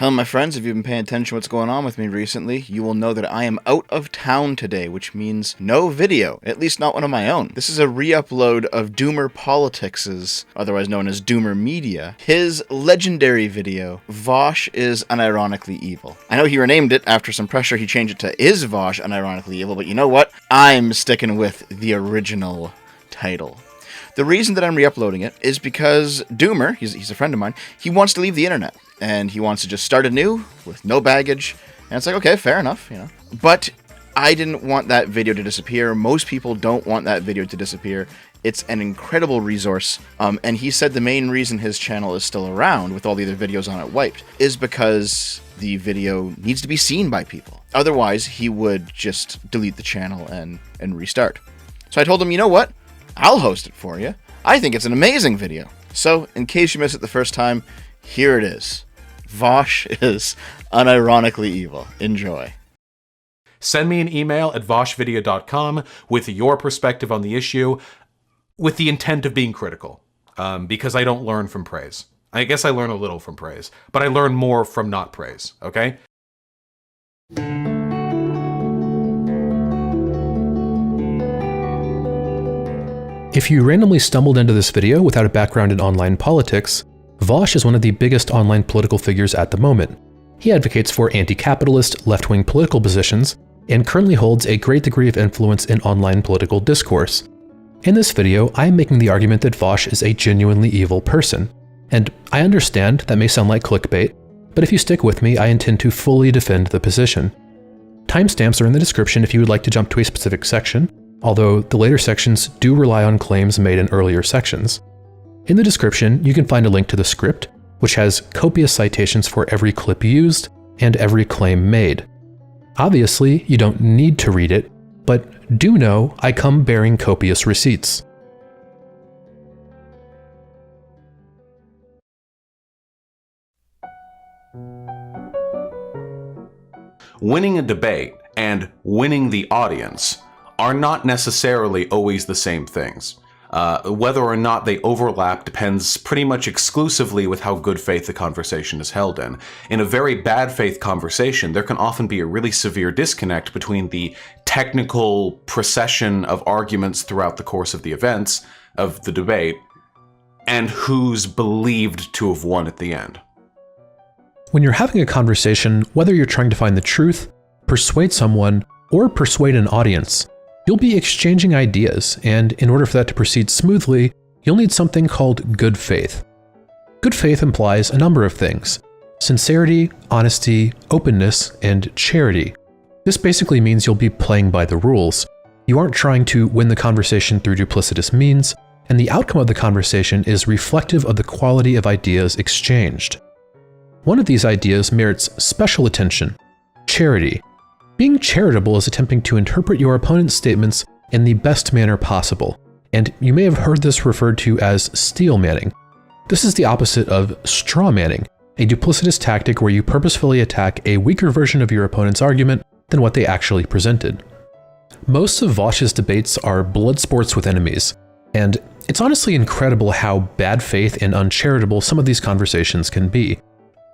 Hello, my friends. If you've been paying attention to what's going on with me recently, you will know that I am out of town today, which means no video, at least not one of my own. This is a re-upload of DoomerPolitics', otherwise known as Doomer Media, his legendary video, Vaush is Unironically Evil. I know he renamed it. After some pressure, he changed it to Is Vaush Unironically Evil, but you know what? I'm sticking with the original title. The reason that I'm re-uploading it is because Doomer, he's a friend of mine, he wants to leave the internet. And he wants to just start anew with no baggage. And it's like, okay, fair enough, But I didn't want that video to disappear. Most people don't want that video to disappear. It's an incredible resource. And he said the main reason his channel is still around with all the other videos on it wiped is because the video needs to be seen by people. Otherwise, he would just delete the channel and restart. So I told him, you know what? I'll host it for you. I think it's an amazing video. So in case you missed it the first time, here it is. Vaush is Unironically Evil. Enjoy. Send me an email at vaushvideo.com with your perspective on the issue, with the intent of being critical, because I don't learn from praise. I guess I learn a little from praise, but I learn more from not praise, okay? If you randomly stumbled into this video without a background in online politics, Vaush is one of the biggest online political figures at the moment. He advocates for anti-capitalist, left-wing political positions, and currently holds a great degree of influence in online political discourse. In this video, I am making the argument that Vaush is a genuinely evil person. And I understand that may sound like clickbait, but if you stick with me, I intend to fully defend the position. Timestamps are in the description if you would like to jump to a specific section, although the later sections do rely on claims made in earlier sections. In the description, you can find a link to the script, which has copious citations for every clip used and every claim made. Obviously, you don't need to read it, but do know I come bearing copious receipts. Winning a debate and winning the audience are not necessarily always the same things. Whether or not they overlap depends pretty much exclusively with how good faith the conversation is held in. In a very bad faith conversation, there can often be a really severe disconnect between the technical procession of arguments throughout the course of the events of the debate and who's believed to have won at the end. When you're having a conversation, whether you're trying to find the truth, persuade someone, or persuade an audience, you'll be exchanging ideas, and in order for that to proceed smoothly, you'll need something called good faith. Good faith implies a number of things: sincerity, honesty, openness, and charity. This basically means you'll be playing by the rules. You aren't trying to win the conversation through duplicitous means, and the outcome of the conversation is reflective of the quality of ideas exchanged. One of these ideas merits special attention: charity. Being charitable is attempting to interpret your opponent's statements in the best manner possible, and you may have heard this referred to as steel manning. This is the opposite of straw manning, a duplicitous tactic where you purposefully attack a weaker version of your opponent's argument than what they actually presented. Most of Vaush's debates are blood sports with enemies, and it's honestly incredible how bad faith and uncharitable some of these conversations can be.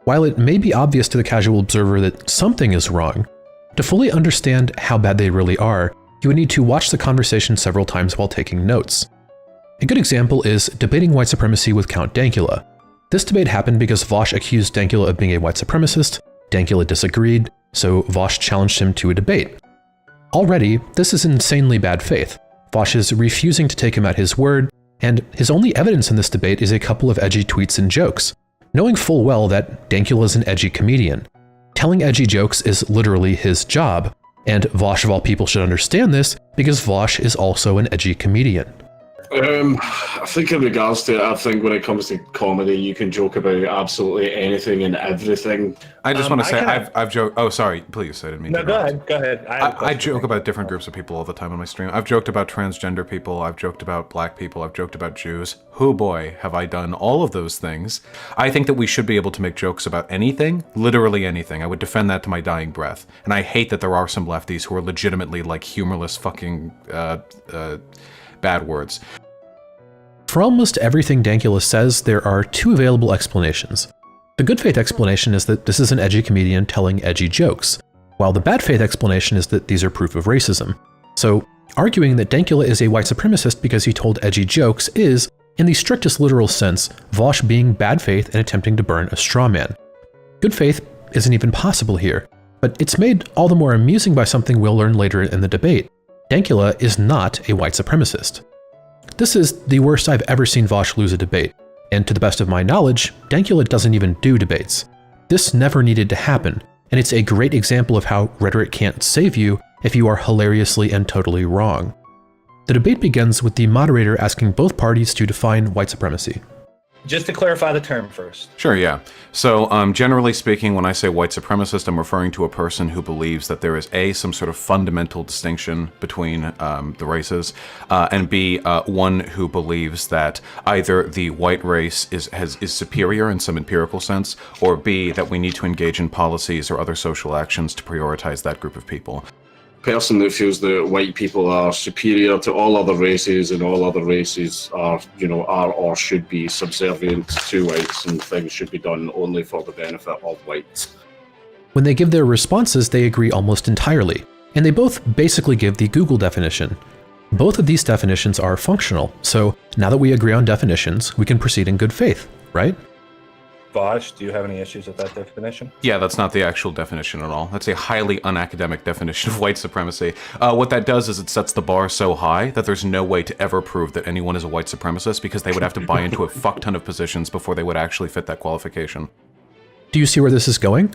While it may be obvious to the casual observer that something is wrong, to fully understand how bad they really are, you would need to watch the conversation several times while taking notes. A good example is debating white supremacy with Count Dankula. This debate happened because Vaush accused Dankula of being a white supremacist, Dankula disagreed, so Vaush challenged him to a debate. Already, this is insanely bad faith. Vaush is refusing to take him at his word, and his only evidence in this debate is a couple of edgy tweets and jokes, knowing full well that Dankula is an edgy comedian. Telling edgy jokes is literally his job, and Vaush of all people should understand this because Vaush is also an edgy comedian. I think in regards to it, I think when it comes to comedy, you can joke about absolutely anything and everything. I just want to say, I've joked. Oh, sorry, please. I didn't mean to. No, go ahead. I joke about different groups of people all the time on my stream. I've joked about transgender people. I've joked about black people. I've joked about Jews. Oh boy, have I done all of those things. I think that we should be able to make jokes about anything, literally anything. I would defend that to my dying breath. And I hate that there are some lefties who are legitimately like humorless fucking bad words. For almost everything Dankula says, there are two available explanations. The good faith explanation is that this is an edgy comedian telling edgy jokes, while the bad faith explanation is that these are proof of racism. So, arguing that Dankula is a white supremacist because he told edgy jokes is, in the strictest literal sense, Vaush being bad faith and attempting to burn a straw man. Good faith isn't even possible here, but it's made all the more amusing by something we'll learn later in the debate. Dankula is not a white supremacist. This is the worst I've ever seen Vaush lose a debate, and to the best of my knowledge, Dankula doesn't even do debates. This never needed to happen, and it's a great example of how rhetoric can't save you if you are hilariously and totally wrong. The debate begins with the moderator asking both parties to define white supremacy. Just to clarify the term first. Sure, yeah. So, generally speaking, when I say white supremacist, I'm referring to a person who believes that there is A, some sort of fundamental distinction between the races, and B, one who believes that either the white race is superior in some empirical sense, or B, that we need to engage in policies or other social actions to prioritize that group of people. Person that feels that white people are superior to all other races and all other races are or should be subservient to whites and things should be done only for the benefit of whites. When they give their responses, they agree almost entirely, and they both basically give the Google definition. Both of these definitions are functional, so now that we agree on definitions, we can proceed in good faith, right? Vaush, do you have any issues with that definition? Yeah, that's not the actual definition at all. That's a highly unacademic definition of white supremacy. What that does is it sets the bar so high that there's no way to ever prove that anyone is a white supremacist because they would have to buy into a fuck ton of positions before they would actually fit that qualification. Do you see where this is going?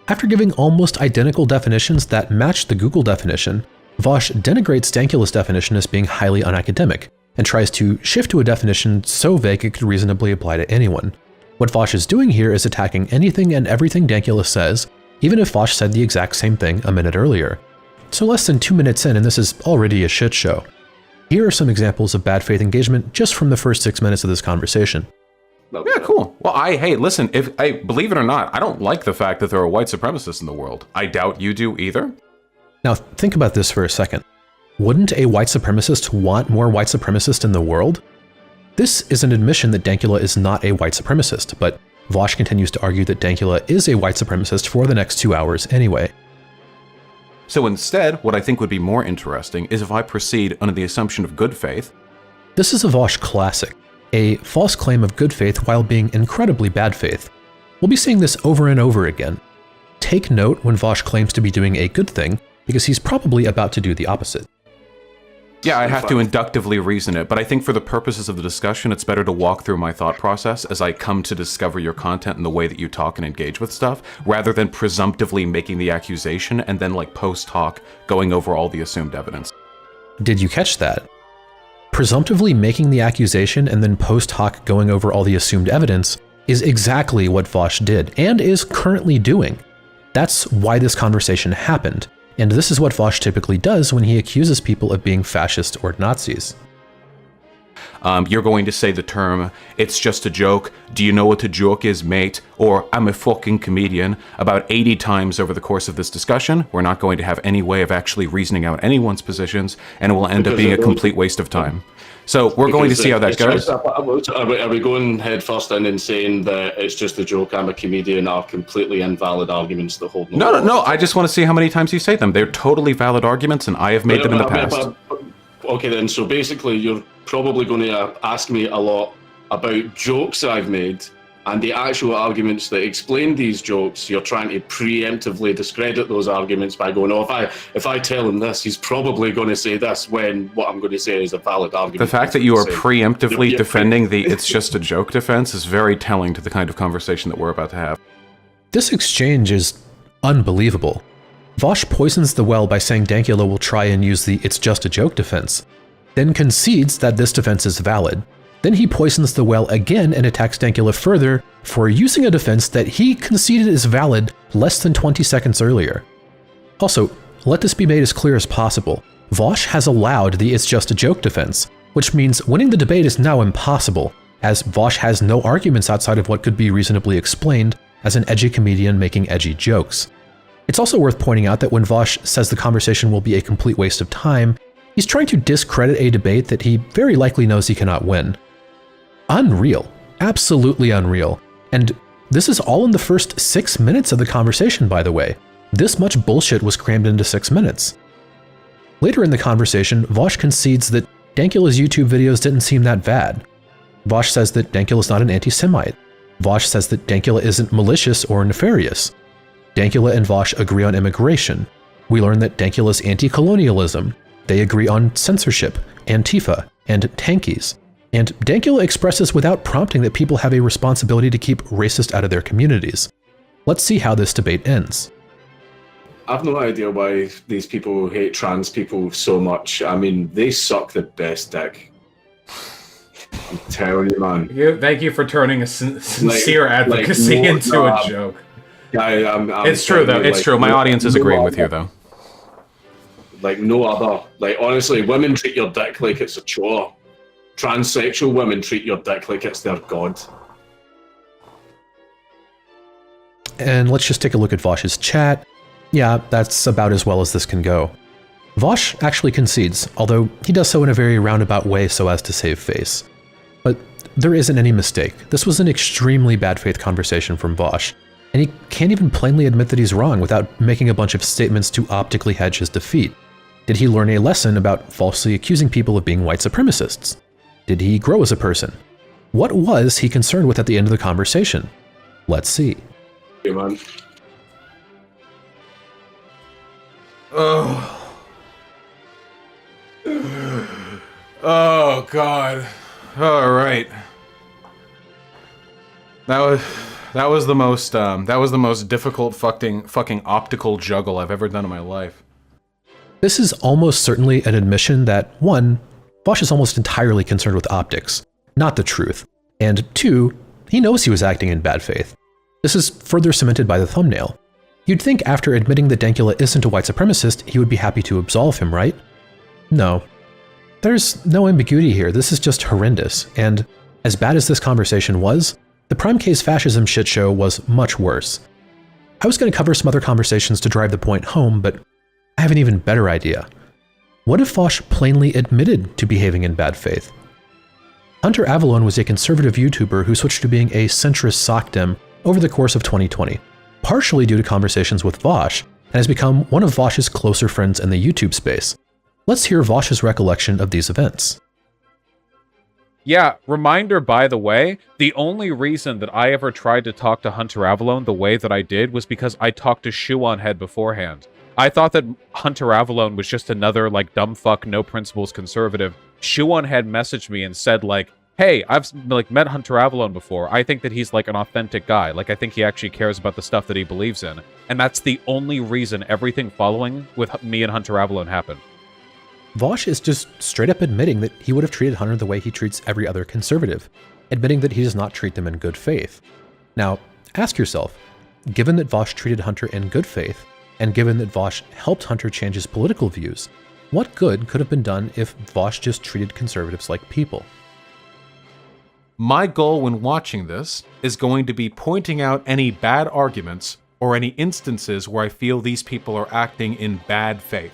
After giving almost identical definitions that match the Google definition, Vaush denigrates Dankula's definition as being highly unacademic and tries to shift to a definition so vague it could reasonably apply to anyone. What Vaush is doing here is attacking anything and everything Dankula says, even if Vaush said the exact same thing a minute earlier. So less than 2 minutes in, and this is already a shit show. Here are some examples of bad faith engagement just from the first 6 minutes of this conversation. Yeah, cool. Well, hey, listen, if I believe it or not, I don't like the fact that there are white supremacists in the world. I doubt you do either. Now, think about this for a second. Wouldn't a white supremacist want more white supremacists in the world? This is an admission that Dankula is not a white supremacist, but Vaush continues to argue that Dankula is a white supremacist for the next 2 hours anyway. So instead, what I think would be more interesting is if I proceed under the assumption of good faith. This is a Vaush classic, a false claim of good faith while being incredibly bad faith. We'll be seeing this over and over again. Take note when Vaush claims to be doing a good thing, because he's probably about to do the opposite. Yeah, I have to inductively reason it, but I think for the purposes of the discussion, it's better to walk through my thought process as I come to discover your content and the way that you talk and engage with stuff, rather than presumptively making the accusation and then post-hoc going over all the assumed evidence. Did you catch that? Presumptively making the accusation and then post-hoc going over all the assumed evidence is exactly what Vaush did, and is currently doing. That's why this conversation happened. And this is what Vaush typically does when he accuses people of being fascist or Nazis. You're going to say the term, "It's just a joke," "Do you know what a joke is, mate?" or "I'm a fucking comedian" about 80 times over the course of this discussion. We're not going to have any way of actually reasoning out anyone's positions, and it will end up being a complete waste of time. So we're going to see how that goes. Are we going head first in and saying that it's just a joke, I'm a comedian, are completely invalid arguments that hold No. I just want to see how many times you say them. They're totally valid arguments, and I have made them in the past. Okay then, so basically you're probably going to ask me a lot about jokes I've made, and the actual arguments that explain these jokes, you're trying to preemptively discredit those arguments by going, oh, if I tell him this, he's probably going to say this, when what I'm going to say is a valid argument. The fact that you are preemptively defending the "it's just a joke" defense is very telling to the kind of conversation that we're about to have. This exchange is unbelievable. Vaush poisons the well by saying Dankula will try and use the "it's just a joke" defense, then concedes that this defense is valid. Then he poisons the well again and attacks Dankula further for using a defense that he conceded is valid less than 20 seconds earlier. Also, let this be made as clear as possible. Vaush has allowed the "it's just a joke" defense, which means winning the debate is now impossible, as Vaush has no arguments outside of what could be reasonably explained as an edgy comedian making edgy jokes. It's also worth pointing out that when Vaush says the conversation will be a complete waste of time, he's trying to discredit a debate that he very likely knows he cannot win. Unreal. Absolutely unreal. And This is all in the first 6 minutes of the conversation, by the way. This much bullshit was crammed into 6 minutes. Later in the conversation, Vaush concedes that Dankula's YouTube videos didn't seem that bad. Vaush says that Dankula's not an anti-Semite. Vaush says that Dankula isn't malicious or nefarious. Dankula and Vaush agree on immigration. We learn that Dankula's anti-colonialism. They agree on censorship, Antifa, and tankies. And Dankula expresses without prompting that people have a responsibility to keep racist out of their communities. Let's see how this debate ends. I've no idea why these people hate trans people so much. I mean, they suck the best dick. I'm telling you, man. Thank you for turning a sincere advocacy into a joke. It's true, though. It's true. My audience is agreeing with you, though. Like no other. Like, honestly, women treat your dick like it's a chore. Transsexual women treat your dick like it's their god. And let's just take a look at Vaush's chat. Yeah, that's about as well as this can go. Vaush actually concedes, although he does so in a very roundabout way so as to save face. But there isn't any mistake. This was an extremely bad faith conversation from Vaush, and he can't even plainly admit that he's wrong without making a bunch of statements to optically hedge his defeat. Did he learn a lesson about falsely accusing people of being white supremacists? Did he grow as a person? What was he concerned with at the end of the conversation? Let's see. Hey, man. Oh, God. All right. That was the most difficult fucking optical juggle I've ever done in my life. This is almost certainly an admission that, one, Vaush is almost entirely concerned with optics, not the truth, and two, he knows he was acting in bad faith. This is further cemented by the thumbnail. You'd think after admitting that Dankula isn't a white supremacist, he would be happy to absolve him, right? No. There's no ambiguity here. This is just horrendous, and as bad as this conversation was, the prime case fascism shitshow was much worse. I was going to cover some other conversations to drive the point home, but I have an even better idea. What if Vaush plainly admitted to behaving in bad faith? Hunter Avallone was a conservative YouTuber who switched to being a centrist SOCDEM over the course of 2020, partially due to conversations with Vaush, and has become one of Vaush's closer friends in the YouTube space. Let's hear Vaush's recollection of these events. Yeah, reminder, by the way, the only reason that I ever tried to talk to Hunter Avallone the way that I did was because I talked to Shoe on Head beforehand. I thought that Hunter Avallone was just another, like, dumb fuck, no principles conservative. Shoe on Head messaged me and said, like, hey, I've, like, met Hunter Avallone before. I think that he's, like, an authentic guy. Like, I think he actually cares about the stuff that he believes in. And that's the only reason everything following with me and Hunter Avallone happened. Vaush is just straight up admitting that he would have treated Hunter the way he treats every other conservative, admitting that he does not treat them in good faith. Now, ask yourself, given that Vaush treated Hunter in good faith, and given that Vaush helped Hunter change his political views, what good could have been done if Vaush just treated conservatives like people? My goal when watching this is going to be pointing out any bad arguments or any instances where I feel these people are acting in bad faith.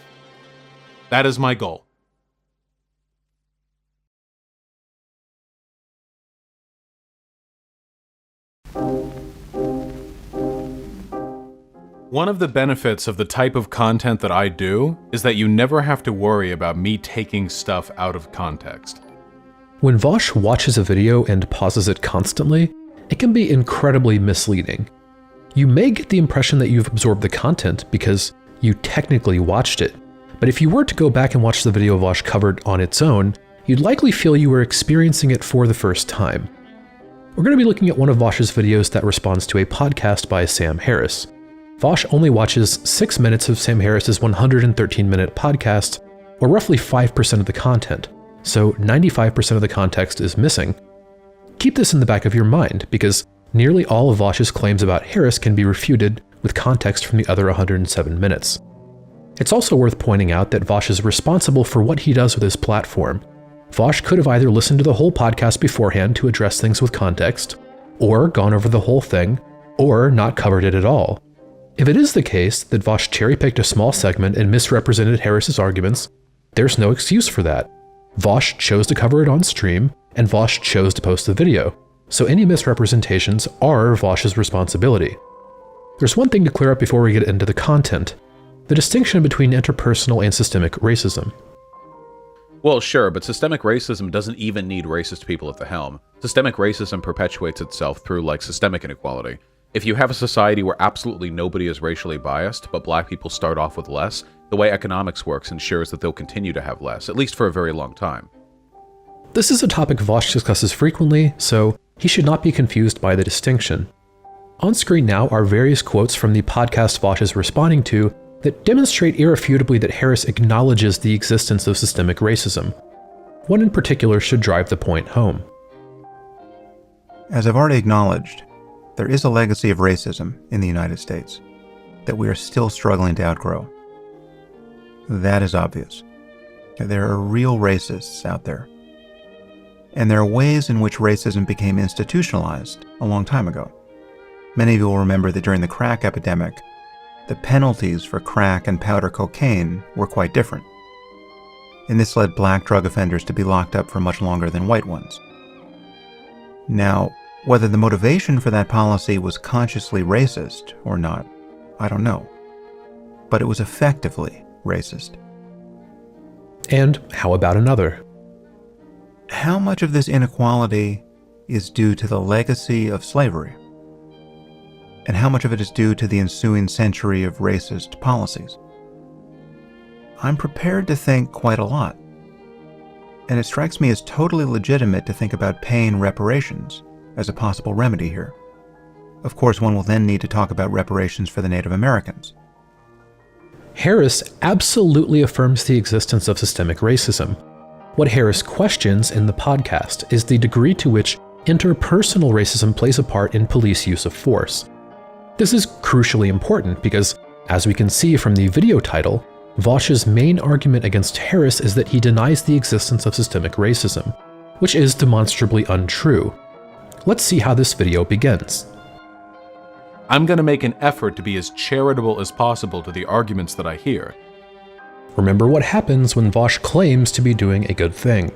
That is my goal. One of the benefits of the type of content that I do is that you never have to worry about me taking stuff out of context. When Vaush watches a video and pauses it constantly, it can be incredibly misleading. You may get the impression that you've absorbed the content because you technically watched it, but if you were to go back and watch the video Vaush covered on its own, you'd likely feel you were experiencing it for the first time. We're going to be looking at one of Vaush's videos that responds to a podcast by Sam Harris. Vaush only watches 6 minutes of Sam Harris's 113-minute podcast, or roughly 5% of the content, so 95% of the context is missing. Keep this in the back of your mind, because nearly all of Vaush's claims about Harris can be refuted with context from the other 107 minutes. It's also worth pointing out that Vaush is responsible for what he does with his platform. Vaush could have either listened to the whole podcast beforehand to address things with context, or gone over the whole thing, or not covered it at all. If it is the case that Vaush cherry-picked a small segment and misrepresented Harris's arguments, there's no excuse for that. Vaush chose to cover it on stream, and Vaush chose to post the video. so any misrepresentations are Vaush's responsibility. There's one thing to clear up before we get into the content: the distinction between interpersonal and systemic racism. Well, sure, but systemic racism doesn't even need racist people at the helm. Systemic racism perpetuates itself through, systemic inequality. If you have a society where absolutely nobody is racially biased, but black people start off with less, the way economics works ensures that they'll continue to have less, at least for a very long time. This is a topic Vaush discusses frequently, so he should not be confused by the distinction. On screen now are various quotes from the podcast Vaush is responding to that demonstrate irrefutably that Harris acknowledges the existence of systemic racism. One in particular should drive the point home. As I've already acknowledged, there is a legacy of racism in the United States that we are still struggling to outgrow. That is obvious. There are real racists out there. And there are ways in which racism became institutionalized a long time ago. Many of you will remember that during the crack epidemic, the penalties for crack and powder cocaine were quite different. And this led black drug offenders to be locked up for much longer than white ones. Now, whether the motivation for that policy was consciously racist or not, I don't know. But it was effectively racist. And how about another? How much of this inequality is due to the legacy of slavery? And how much of it is due to the ensuing century of racist policies? I'm prepared to think quite a lot. And it strikes me as totally legitimate to think about paying reparations as a possible remedy here. Of course, one will then need to talk about reparations for the Native Americans. Harris absolutely affirms the existence of systemic racism. What Harris questions in the podcast is the degree to which interpersonal racism plays a part in police use of force. This is crucially important because, as we can see from the video title, Vaush's main argument against Harris is that he denies the existence of systemic racism, which is demonstrably untrue. Let's see how this video begins. I'm going to make an effort to be as charitable as possible to the arguments that I hear. Remember what happens when Vaush claims to be doing a good thing.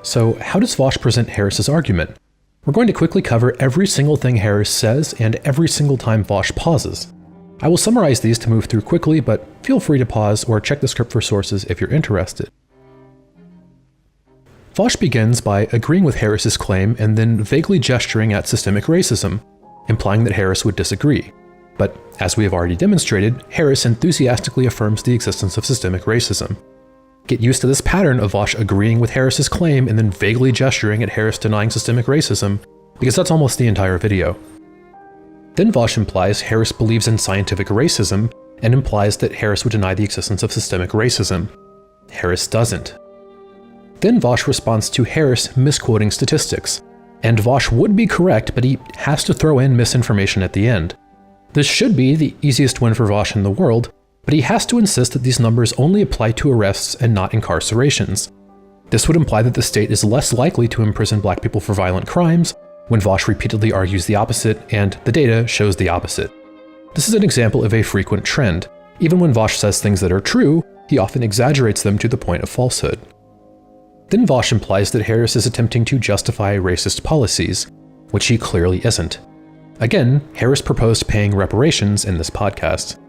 So how does Vaush present Harris's argument? We're going to quickly cover every single thing Harris says and every single time Vaush pauses. I will summarize these to move through quickly, but feel free to pause or check the script for sources if you're interested. Vaush begins by agreeing with Harris's claim and then vaguely gesturing at systemic racism, implying that Harris would disagree. But as we have already demonstrated, Harris enthusiastically affirms the existence of systemic racism. Get used to this pattern of Vaush agreeing with Harris's claim and then vaguely gesturing at Harris denying systemic racism, because that's almost the entire video. Then Vaush implies Harris believes in scientific racism and implies that Harris would deny the existence of systemic racism. Harris doesn't. Then Vaush responds to Harris misquoting statistics, and Vaush would be correct, but he has to throw in misinformation at the end. This should be the easiest win for Vaush in the world, but he has to insist that these numbers only apply to arrests and not incarcerations. This would imply that the state is less likely to imprison black people for violent crimes, when Vaush repeatedly argues the opposite, and the data shows the opposite. This is an example of a frequent trend. Even when Vaush says things that are true, he often exaggerates them to the point of falsehood. Then Vaush implies that Harris is attempting to justify racist policies, which he clearly isn't. Again, Harris proposed paying reparations in this podcast.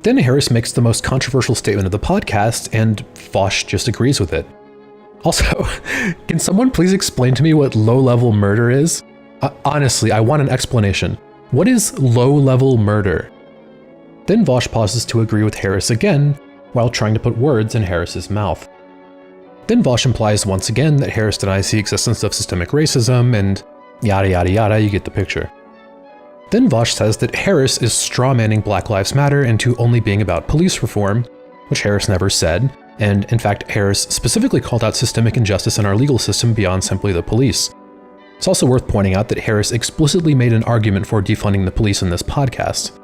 Then Harris makes the most controversial statement of the podcast, and Vaush just agrees with it. Also, can someone please explain to me what low-level murder is? Honestly, I want an explanation. What is low-level murder? Then Vaush pauses to agree with Harris again, while trying to put words in Harris's mouth. Then Vaush implies once again that Harris denies the existence of systemic racism, and yada yada yada, you get the picture. Then Vaush says that Harris is strawmanning Black Lives Matter into only being about police reform, which Harris never said, and in fact Harris specifically called out systemic injustice in our legal system beyond simply the police. It's also worth pointing out that Harris explicitly made an argument for defunding the police in this podcast.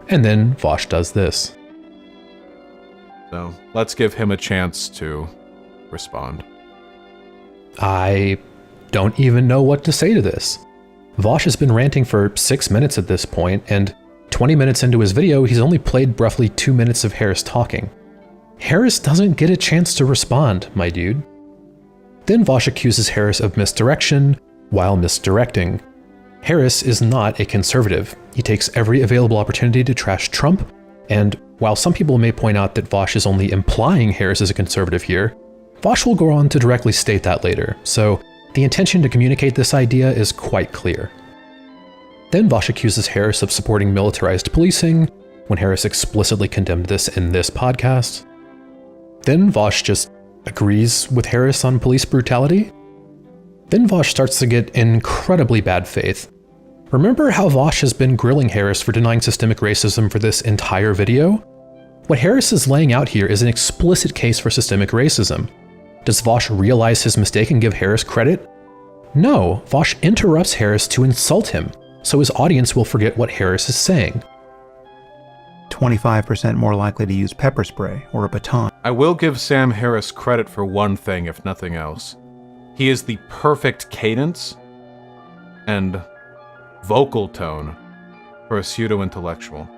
And then Vaush does this. So let's give him a chance to respond. I don't even know what to say to this. Vaush has been ranting for 6 minutes at this point, and 20 minutes into his video, he's only played roughly 2 minutes of Harris talking. Harris doesn't get a chance to respond, my dude. Then Vaush accuses Harris of misdirection, while misdirecting. Harris is not a conservative. He takes every available opportunity to trash Trump, and while some people may point out that Vaush is only implying Harris is a conservative here, Vaush will go on to directly state that later, so the intention to communicate this idea is quite clear. Then Vaush accuses Harris of supporting militarized policing, when Harris explicitly condemned this in this podcast. Then Vaush just agrees with Harris on police brutality. Then Vaush starts to get incredibly bad faith. Remember how Vaush has been grilling Harris for denying systemic racism for this entire video? What Harris is laying out here is an explicit case for systemic racism. Does Vaush realize his mistake and give Harris credit? No, Vaush interrupts Harris to insult him, so his audience will forget what Harris is saying. 25% more likely to use pepper spray or a baton. I will give Sam Harris credit for one thing, if nothing else. He is the perfect cadence and vocal tone for a pseudo-intellectual.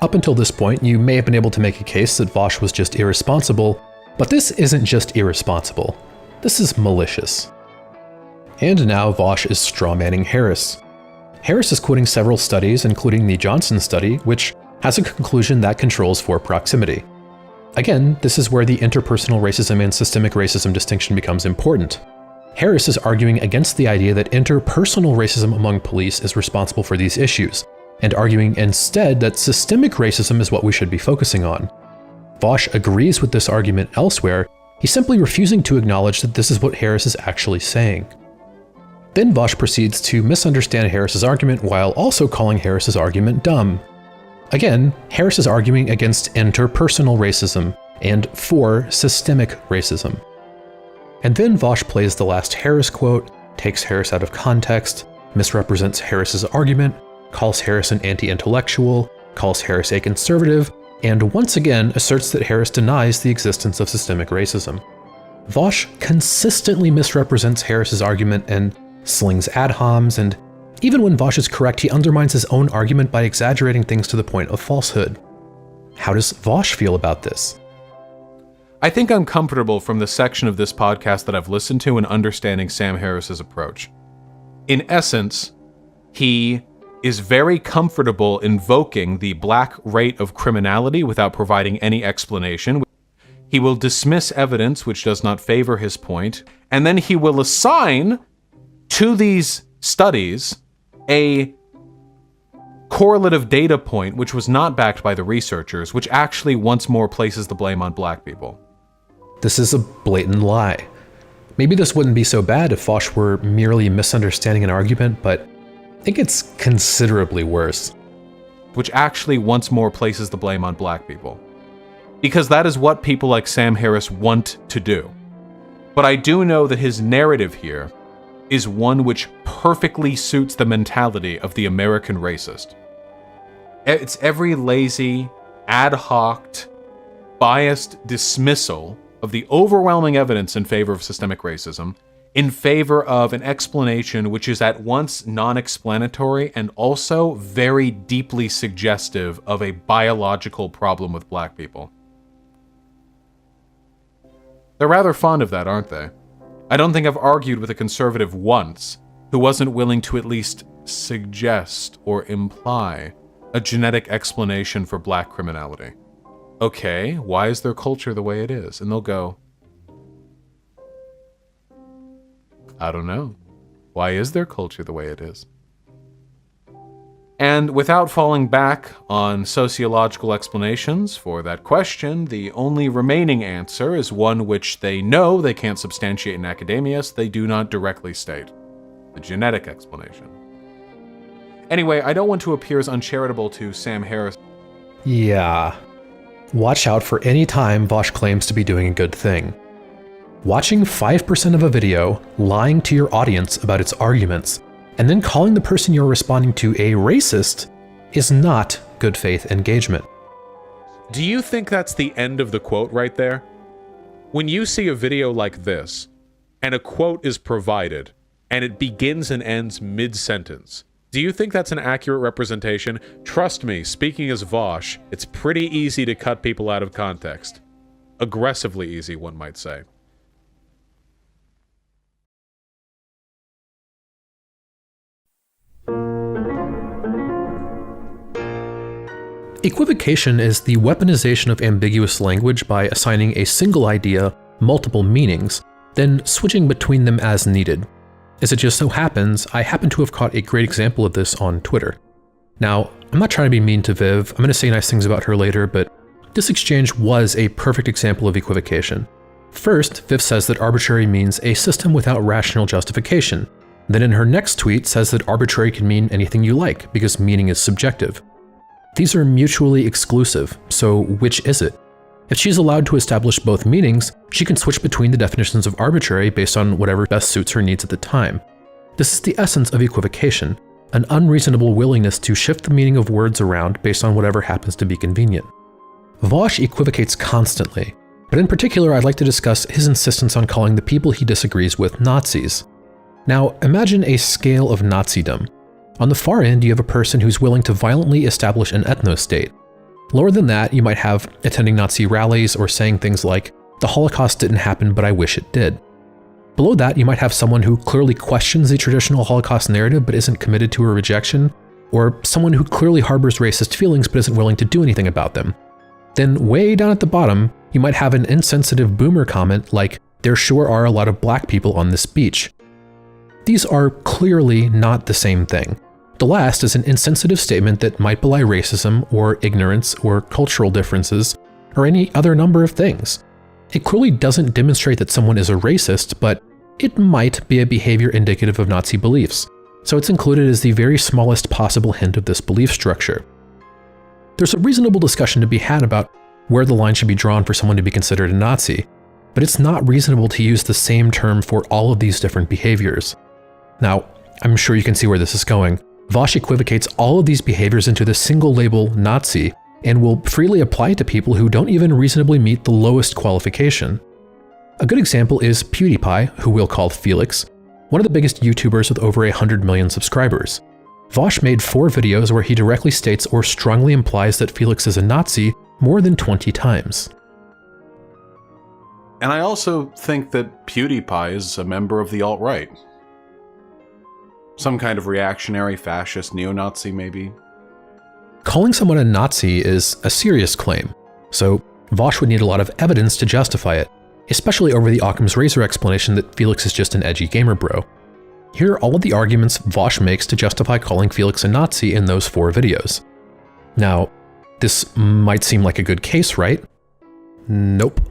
Up until this point, you may have been able to make a case that Vaush was just irresponsible, but this isn't just irresponsible. This is malicious. And now Vaush is strawmanning Harris. Harris is quoting several studies, including the Johnson study, which has a conclusion that controls for proximity. Again, this is where the interpersonal racism and systemic racism distinction becomes important. Harris is arguing against the idea that interpersonal racism among police is responsible for these issues, and arguing instead that systemic racism is what we should be focusing on. Vaush agrees with this argument elsewhere, he's simply refusing to acknowledge that this is what Harris is actually saying. Then Vaush proceeds to misunderstand Harris's argument while also calling Harris's argument dumb. Again, Harris is arguing against interpersonal racism and for systemic racism. And then Vaush plays the last Harris quote, takes Harris out of context, misrepresents Harris's argument, calls Harris an anti-intellectual, calls Harris a conservative, and once again asserts that Harris denies the existence of systemic racism. Vaush consistently misrepresents Harris's argument and slings ad homs, and even when Vaush is correct, he undermines his own argument by exaggerating things to the point of falsehood. How does Vaush feel about this? I think I'm comfortable from the section of this podcast that I've listened to in understanding Sam Harris's approach. In essence, he is very comfortable invoking the black rate of criminality without providing any explanation. He will dismiss evidence which does not favor his point, and then he will assign to these studies a correlative data point which was not backed by the researchers, which actually once more places the blame on black people. This is a blatant lie. Maybe this wouldn't be so bad if Vaush were merely misunderstanding an argument, but I think it's considerably worse. Which actually once more places the blame on black people. Because that is what people like Sam Harris want to do. But I do know that his narrative here is one which perfectly suits the mentality of the American racist. It's every lazy, ad hoc, biased dismissal of the overwhelming evidence in favor of systemic racism, in favor of an explanation which is at once non-explanatory and also very deeply suggestive of a biological problem with black people. They're rather fond of that, aren't they? I don't think I've argued with a conservative once who wasn't willing to at least suggest or imply a genetic explanation for black criminality. Okay, why is their culture the way it is? And they'll go, I don't know. Why is their culture the way it is? And without falling back on sociological explanations for that question, the only remaining answer is one which they know they can't substantiate in academia, so they do not directly state. The genetic explanation. Anyway, I don't want to appear as uncharitable to Sam Harris. Yeah. Watch out for any time Vaush claims to be doing a good thing. Watching 5% of a video, lying to your audience about its arguments, and then calling the person you're responding to a racist is not good faith engagement. Do you think that's the end of the quote right there? When you see a video like this, and a quote is provided, and it begins and ends mid-sentence, do you think that's an accurate representation? Trust me, speaking as Vaush, it's pretty easy to cut people out of context. Aggressively easy, one might say. Equivocation is the weaponization of ambiguous language by assigning a single idea multiple meanings, then switching between them as needed. As it just so happens, I happen to have caught a great example of this on Twitter. Now, I'm not trying to be mean to Viv, I'm going to say nice things about her later, but this exchange was a perfect example of equivocation. First, Viv says that arbitrary means a system without rational justification. Then in her next tweet says that arbitrary can mean anything you like, because meaning is subjective. These are mutually exclusive, so which is it? If she's allowed to establish both meanings, she can switch between the definitions of arbitrary based on whatever best suits her needs at the time. This is the essence of equivocation, an unreasonable willingness to shift the meaning of words around based on whatever happens to be convenient. Vaush equivocates constantly, but in particular I'd like to discuss his insistence on calling the people he disagrees with Nazis. Now, imagine a scale of Nazism. On the far end, you have a person who's willing to violently establish an ethno-state. Lower than that, you might have attending Nazi rallies or saying things like, "The Holocaust didn't happen, but I wish it did." Below that, you might have someone who clearly questions the traditional Holocaust narrative but isn't committed to a rejection, or someone who clearly harbors racist feelings but isn't willing to do anything about them. Then way down at the bottom, you might have an insensitive boomer comment like, "There sure are a lot of black people on this beach." These are clearly not the same thing. The last is an insensitive statement that might belie racism or ignorance or cultural differences or any other number of things. It clearly doesn't demonstrate that someone is a racist, but it might be a behavior indicative of Nazi beliefs, so it's included as the very smallest possible hint of this belief structure. There's a reasonable discussion to be had about where the line should be drawn for someone to be considered a Nazi, but it's not reasonable to use the same term for all of these different behaviors. Now, I'm sure you can see where this is going. Vaush equivocates all of these behaviors into the single label Nazi and will freely apply it to people who don't even reasonably meet the lowest qualification. A good example is PewDiePie, who we'll call Felix, one of the biggest YouTubers with over 100 million subscribers. Vaush made 4 videos where he directly states or strongly implies that Felix is a Nazi more than 20 times. And I also think that PewDiePie is a member of the alt-right. Some kind of reactionary, fascist, neo-Nazi, maybe? Calling someone a Nazi is a serious claim, so Vaush would need a lot of evidence to justify it, especially over the Occam's razor explanation that Felix is just an edgy gamer bro. Here are all of the arguments Vaush makes to justify calling Felix a Nazi in those 4 videos. Now, this might seem like a good case, right? Nope.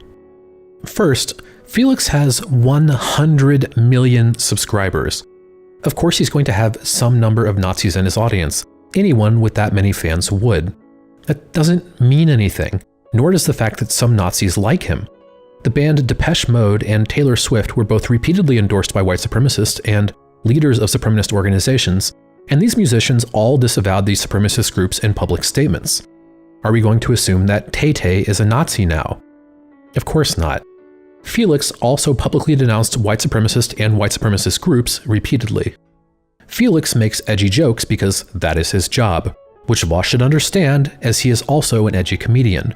First, Felix has 100 million subscribers. Of course he's going to have some number of Nazis in his audience. Anyone with that many fans would. That doesn't mean anything, nor does the fact that some Nazis like him. The band Depeche Mode and Taylor Swift were both repeatedly endorsed by white supremacists and leaders of supremacist organizations, and these musicians all disavowed these supremacist groups in public statements. Are we going to assume that Tay-Tay is a Nazi now? Of course not. Felix also publicly denounced white supremacist and white supremacist groups repeatedly. Felix makes edgy jokes because that is his job, which Vaush should understand as he is also an edgy comedian.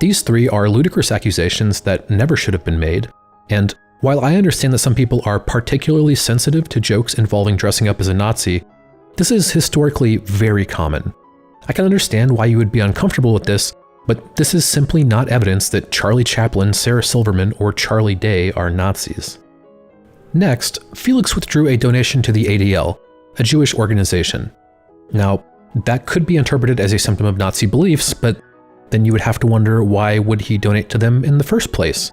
These 3 are ludicrous accusations that never should have been made, and while I understand that some people are particularly sensitive to jokes involving dressing up as a Nazi, this is historically very common. I can understand why you would be uncomfortable with this, but this is simply not evidence that Charlie Chaplin, Sarah Silverman, or Charlie Day are Nazis. Next, Felix withdrew a donation to the ADL, a Jewish organization. Now, that could be interpreted as a symptom of Nazi beliefs, but then you would have to wonder why would he donate to them in the first place?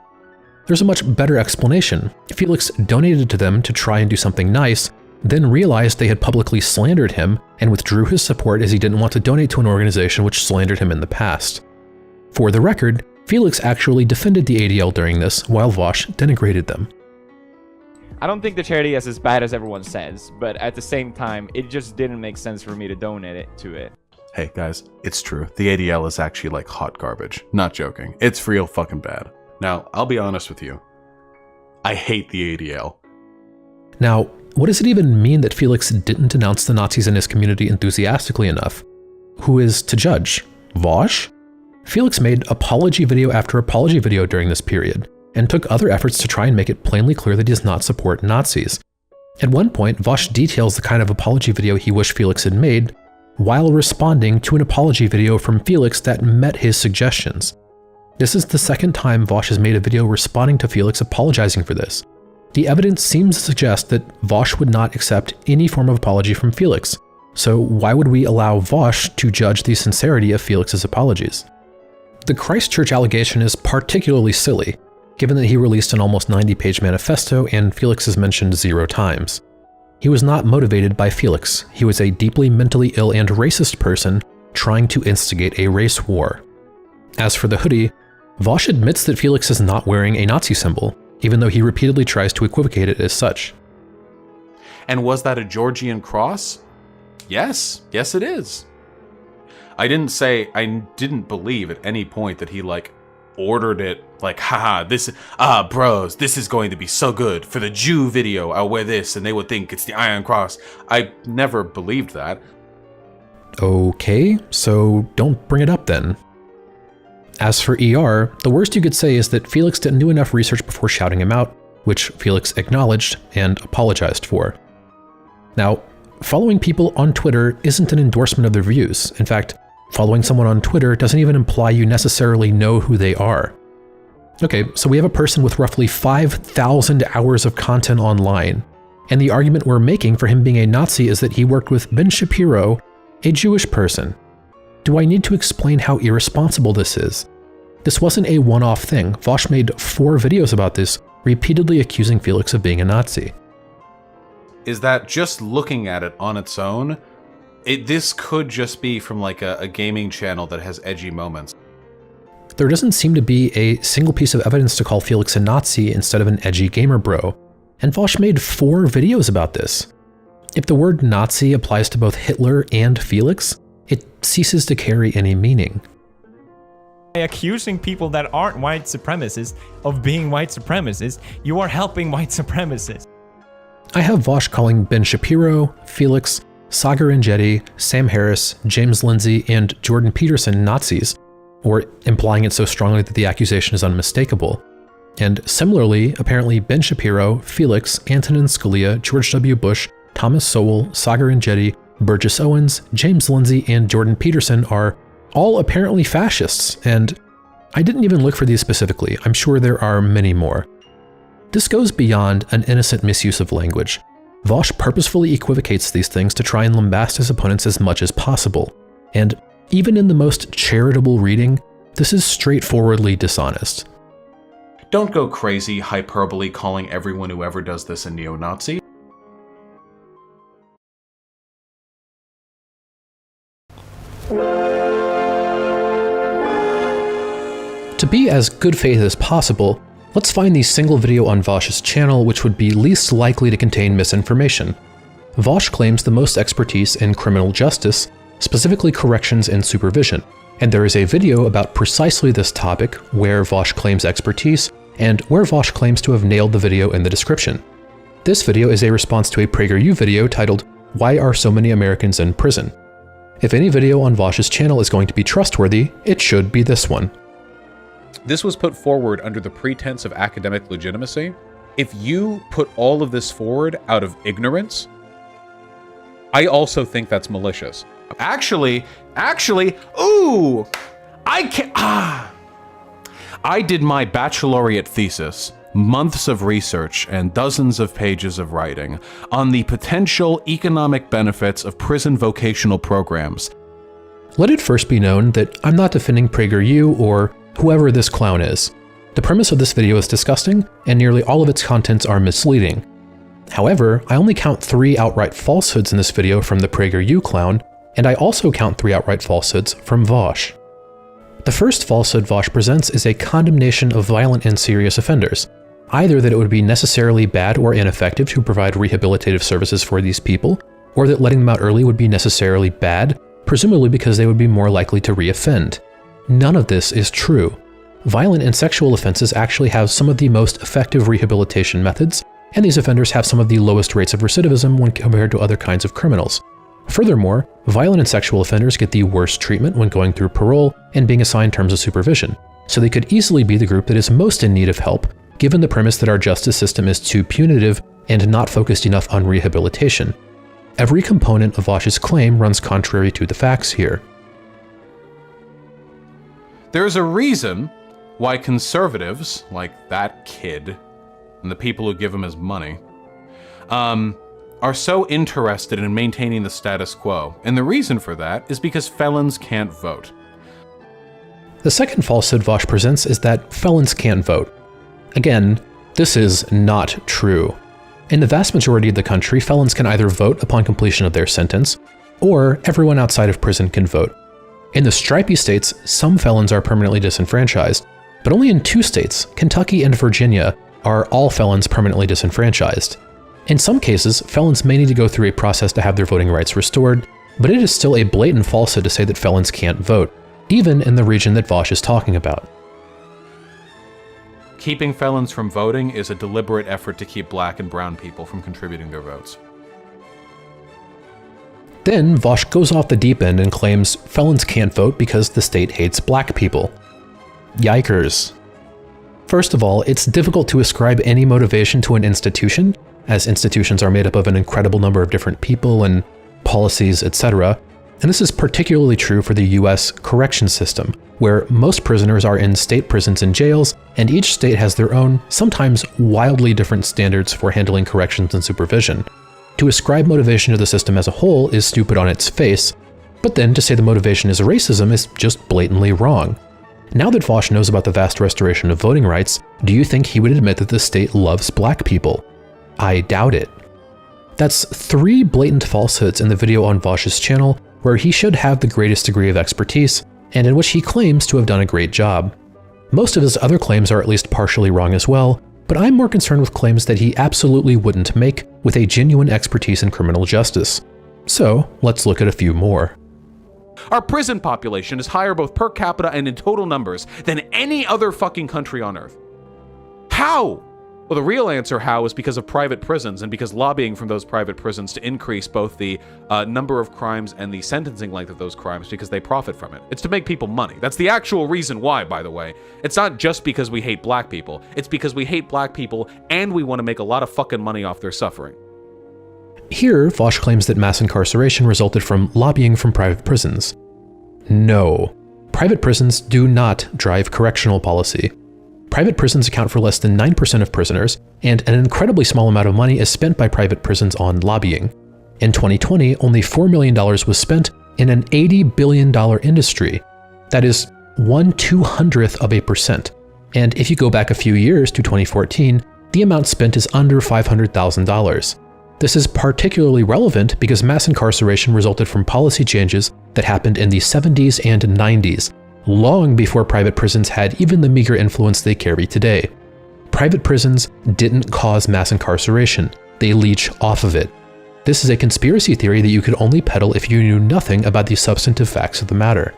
There's a much better explanation. Felix donated to them to try and do something nice, then realized they had publicly slandered him and withdrew his support as he didn't want to donate to an organization which slandered him in the past. For the record, Felix actually defended the ADL during this, while Vaush denigrated them. I don't think the charity is as bad as everyone says, but at the same time, it just didn't make sense for me to donate it to it. Hey guys, it's true. The ADL is actually like hot garbage. Not joking. It's real fucking bad. Now, I'll be honest with you. I hate the ADL. Now, what does it even mean that Felix didn't denounce the Nazis in his community enthusiastically enough? Who is to judge? Vaush? Felix made apology video after apology video during this period, and took other efforts to try and make it plainly clear that he does not support Nazis. At one point, Vaush details the kind of apology video he wished Felix had made, while responding to an apology video from Felix that met his suggestions. This is the second time Vaush has made a video responding to Felix apologizing for this. The evidence seems to suggest that Vaush would not accept any form of apology from Felix, so why would we allow Vaush to judge the sincerity of Felix's apologies? The Christchurch allegation is particularly silly, given that he released an almost 90-page manifesto and Felix is mentioned 0 times. He was not motivated by Felix. He was a deeply mentally ill and racist person trying to instigate a race war. As for the hoodie, Vaush admits that Felix is not wearing a Nazi symbol, even though he repeatedly tries to equivocate it as such. And was that a Georgian cross? Yes. Yes, it is. I didn't believe at any point that he, ordered it, haha, bros, this is going to be so good. For the Jew video, I'll wear this, and they would think it's the Iron Cross. I never believed that. Okay, so don't bring it up then. As for ER, the worst you could say is that Felix didn't do enough research before shouting him out, which Felix acknowledged and apologized for. Now, following people on Twitter isn't an endorsement of their views. In fact, following someone on Twitter doesn't even imply you necessarily know who they are. Okay, so we have a person with roughly 5,000 hours of content online, and the argument we're making for him being a Nazi is that he worked with Ben Shapiro, a Jewish person. Do I need to explain how irresponsible this is? This wasn't a one-off thing. Vaush made 4 videos about this, repeatedly accusing Felix of being a Nazi. Is that just looking at it on its own, this could just be from a gaming channel that has edgy moments. There doesn't seem to be a single piece of evidence to call Felix a Nazi instead of an edgy gamer bro, and Vaush made 4 videos about this. If the word Nazi applies to both Hitler and Felix, it ceases to carry any meaning. By accusing people that aren't white supremacists of being white supremacists, you are helping white supremacists. I have Vaush calling Ben Shapiro, Felix, Sagar Enjeti, Sam Harris, James Lindsay, and Jordan Peterson Nazis, or implying it so strongly that the accusation is unmistakable. And similarly, apparently Ben Shapiro, Felix, Antonin Scalia, George W. Bush, Thomas Sowell, Sagar Enjeti, Burgess Owens, James Lindsay, and Jordan Peterson are all apparently fascists, and I didn't even look for these specifically. I'm sure there are many more. This goes beyond an innocent misuse of language. Vaush purposefully equivocates these things to try and lambast his opponents as much as possible, and even in the most charitable reading, this is straightforwardly dishonest. Don't go crazy hyperbole calling everyone who ever does this a neo-Nazi. To be as good faith as possible, let's find the single video on Vaush's channel which would be least likely to contain misinformation. Vaush claims the most expertise in criminal justice, specifically corrections and supervision, and there is a video about precisely this topic where Vaush claims expertise and where Vaush claims to have nailed the video in the description. This video is a response to a PragerU video titled, "Why Are So Many Americans in Prison?" If any video on Vaush's channel is going to be trustworthy, it should be this one. This was put forward under the pretense of academic legitimacy. If you put all of this forward out of ignorance, I also think that's malicious. Actually, ooh! I did my baccalaureate thesis, months of research and dozens of pages of writing on the potential economic benefits of prison vocational programs. Let it first be known that I'm not defending PragerU or whoever this clown is. The premise of this video is disgusting, and nearly all of its contents are misleading. However, I only count 3 outright falsehoods in this video from the PragerU clown, and I also count 3 outright falsehoods from Vaush. The first falsehood Vaush presents is a condemnation of violent and serious offenders, either that it would be necessarily bad or ineffective to provide rehabilitative services for these people, or that letting them out early would be necessarily bad, presumably because they would be more likely to reoffend. None of this is true. Violent and sexual offenses actually have some of the most effective rehabilitation methods, and these offenders have some of the lowest rates of recidivism when compared to other kinds of criminals. Furthermore, violent and sexual offenders get the worst treatment when going through parole and being assigned terms of supervision, so they could easily be the group that is most in need of help, given the premise that our justice system is too punitive and not focused enough on rehabilitation. every component of Vaush's claim runs contrary to the facts here. There's a reason why conservatives, like that kid, and the people who give him his money, are so interested in maintaining the status quo. And the reason for that is because felons can't vote. The second falsehood Vaush presents is that felons can't vote. Again, this is not true. In the vast majority of the country, felons can either vote upon completion of their sentence, or everyone outside of prison can vote. In the stripy states, some felons are permanently disenfranchised, but only in 2 states, Kentucky and Virginia, are all felons permanently disenfranchised. In some cases, felons may need to go through a process to have their voting rights restored, but it is still a blatant falsehood to say that felons can't vote, even in the region that Vaush is talking about. Keeping felons from voting is a deliberate effort to keep black and brown people from contributing their votes. Then Vaush goes off the deep end and claims felons can't vote because the state hates black people. Yikers. First of all, it's difficult to ascribe any motivation to an institution, as institutions are made up of an incredible number of different people and policies, etc. And this is particularly true for the US correction system, where most prisoners are in state prisons and jails, and each state has their own, sometimes wildly different standards for handling corrections and supervision. To ascribe motivation to the system as a whole is stupid on its face, but then to say the motivation is racism is just blatantly wrong. Now that Vaush knows about the vast restoration of voting rights, do you think he would admit that the state loves black people? I doubt it. That's 3 blatant falsehoods in the video on Vaush's channel, where he should have the greatest degree of expertise, and in which he claims to have done a great job. Most of his other claims are at least partially wrong as well, but I'm more concerned with claims that he absolutely wouldn't make with a genuine expertise in criminal justice. So, let's look at a few more. Our prison population is higher both per capita and in total numbers than any other fucking country on earth. How? Well, the real answer how is because of private prisons and because lobbying from those private prisons to increase both the number of crimes and the sentencing length of those crimes because they profit from it. It's to make people money. That's the actual reason why, by the way. It's not just because we hate black people. It's because we hate black people and we want to make a lot of fucking money off their suffering. Here, Vaush claims that mass incarceration resulted from lobbying from private prisons. No. Private prisons do not drive correctional policy. Private prisons account for less than 9% of prisoners, and an incredibly small amount of money is spent by private prisons on lobbying. In 2020, only $4 million was spent in an $80 billion industry. That is 1/200%. And if you go back a few years to 2014, the amount spent is under $500,000. This is particularly relevant because mass incarceration resulted from policy changes that happened in the 70s and 90s, long before private prisons had even the meager influence they carry today. Private prisons didn't cause mass incarceration, they leech off of it. This is a conspiracy theory that you could only peddle if you knew nothing about the substantive facts of the matter.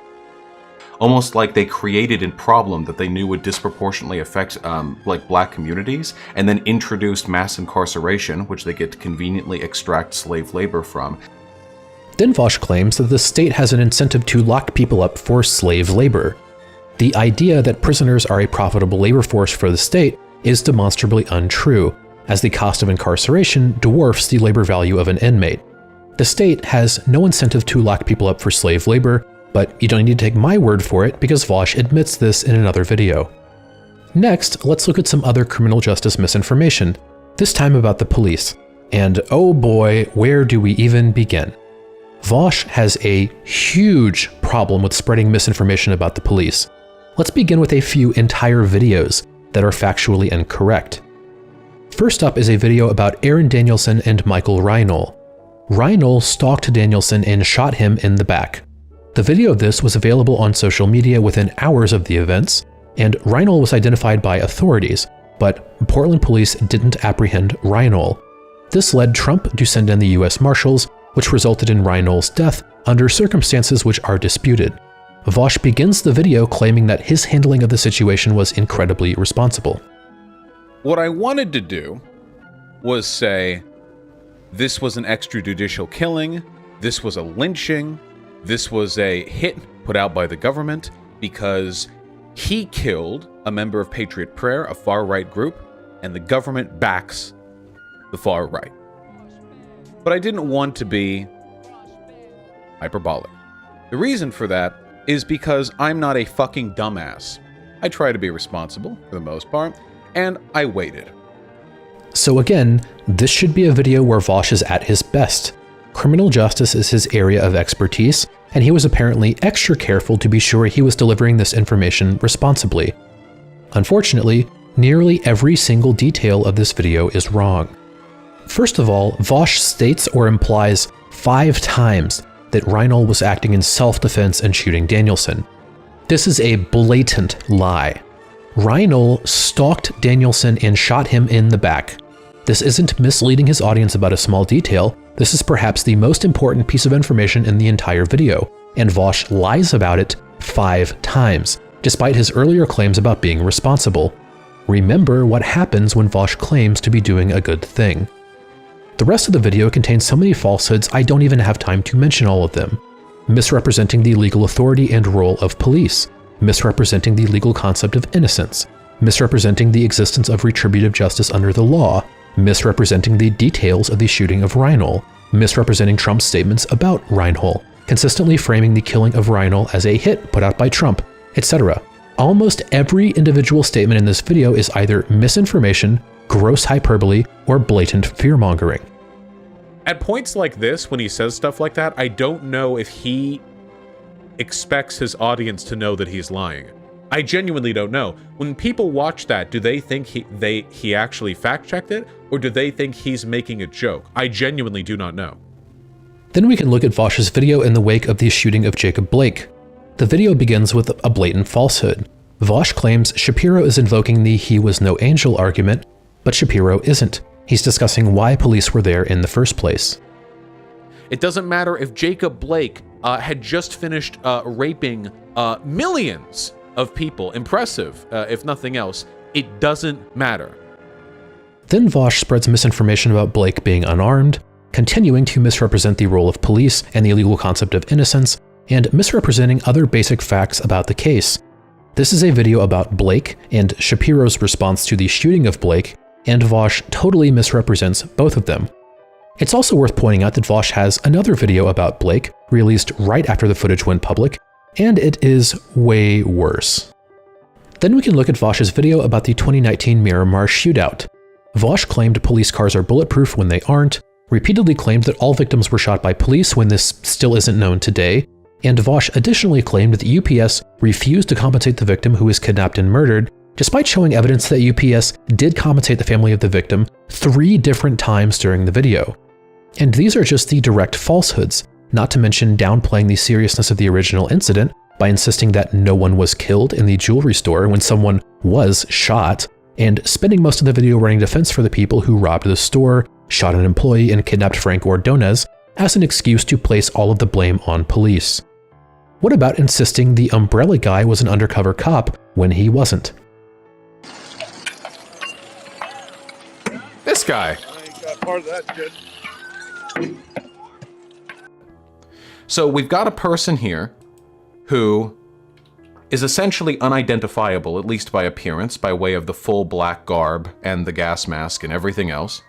Almost like they created a problem that they knew would disproportionately affect like black communities, and then introduced mass incarceration, which they get to conveniently extract slave labor from. Then Vaush claims that the state has an incentive to lock people up for slave labor. The idea that prisoners are a profitable labor force for the state is demonstrably untrue, as the cost of incarceration dwarfs the labor value of an inmate. The state has no incentive to lock people up for slave labor, but you don't need to take my word for it because Vaush admits this in another video. Next, let's look at some other criminal justice misinformation, this time about the police. And oh boy, where do we even begin? Vaush has a huge problem with spreading misinformation about the police. Let's begin with a few entire videos that are factually incorrect. First up is a video about Aaron Danielson and Michael Reinl. Reinl stalked Danielson and shot him in the back. The video of this was available on social media within hours of the events, and Reinl was identified by authorities, but Portland police didn't apprehend Reinl. This led Trump to send in the US Marshals, which resulted in Reinl's death under circumstances which are disputed. Vaush begins the video claiming that his handling of the situation was incredibly responsible. What I wanted to do was say, this was an extrajudicial killing, this was a lynching, this was a hit put out by the government because he killed a member of Patriot Prayer, a far-right group, and the government backs the far right. but I didn't want to be hyperbolic. The reason for that is because I'm not a fucking dumbass. I try to be responsible, for the most part, and I waited. So again, this should be a video where Vaush is at his best. Criminal justice is his area of expertise, and he was apparently extra careful to be sure he was delivering this information responsibly. Unfortunately, nearly every single detail of this video is wrong. First of all, Vaush states or implies 5 times that Reinhold was acting in self-defense and shooting Danielson. This is a blatant lie. Reinhold stalked Danielson and shot him in the back. This isn't misleading his audience about a small detail. This is perhaps the most important piece of information in the entire video, and Vaush lies about it 5 times, despite his earlier claims about being responsible. Remember what happens when Vaush claims to be doing a good thing. The rest of the video contains so many falsehoods I don't even have time to mention all of them. Misrepresenting the legal authority and role of police, misrepresenting the legal concept of innocence, misrepresenting the existence of retributive justice under the law, misrepresenting the details of the shooting of Reinhold, misrepresenting Trump's statements about Reinhold, consistently framing the killing of Reinhold as a hit put out by Trump, etc. Almost every individual statement in this video is either misinformation, gross hyperbole, or blatant fear-mongering. At points like this, when he says stuff like that, I don't know if he expects his audience to know that he's lying. I genuinely don't know. When people watch that, do they think he actually fact-checked it, or do they think he's making a joke? I genuinely do not know. Then we can look at Vaush's video in the wake of the shooting of Jacob Blake. The video begins with a blatant falsehood. Vaush claims Shapiro is invoking the "he was no angel" argument, but Shapiro isn't. He's discussing why police were there in the first place. It doesn't matter if Jacob Blake had just finished raping millions of people. Impressive, if nothing else. It doesn't matter. Then Vaush spreads misinformation about Blake being unarmed, continuing to misrepresent the role of police and the legal concept of innocence, and misrepresenting other basic facts about the case. This is a video about Blake and Shapiro's response to the shooting of Blake, and Vaush totally misrepresents both of them. It's also worth pointing out that Vaush has another video about Blake, released right after the footage went public, and it is way worse. Then we can look at Vaush's video about the 2019 Miramar shootout. Vaush claimed police cars are bulletproof when they aren't, repeatedly claimed that all victims were shot by police when this still isn't known today, and Vaush additionally claimed that UPS refused to compensate the victim who was kidnapped and murdered, despite showing evidence that UPS did compensate the family of the victim 3 different times during the video. And these are just the direct falsehoods, not to mention downplaying the seriousness of the original incident by insisting that no one was killed in the jewelry store when someone was shot, and spending most of the video running defense for the people who robbed the store, shot an employee, and kidnapped Frank Ordonez as an excuse to place all of the blame on police. What about insisting the umbrella guy was an undercover cop when he wasn't? This guy. Part of that, kid. So we've got a person here who is essentially unidentifiable, at least by appearance, by way of the full black garb and the gas mask and everything else.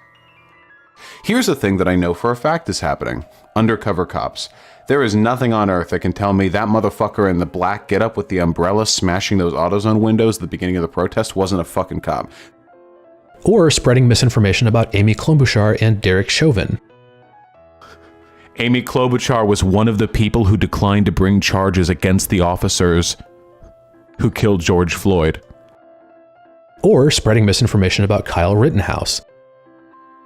Here's the thing that I know for a fact is happening. Undercover cops. There is nothing on earth that can tell me that motherfucker in the black getup with the umbrella smashing those AutoZone windows at the beginning of the protest wasn't a fucking cop. Or spreading misinformation about Amy Klobuchar and Derek Chauvin. Amy Klobuchar was one of the people who declined to bring charges against the officers who killed George Floyd. Or spreading misinformation about Kyle Rittenhouse.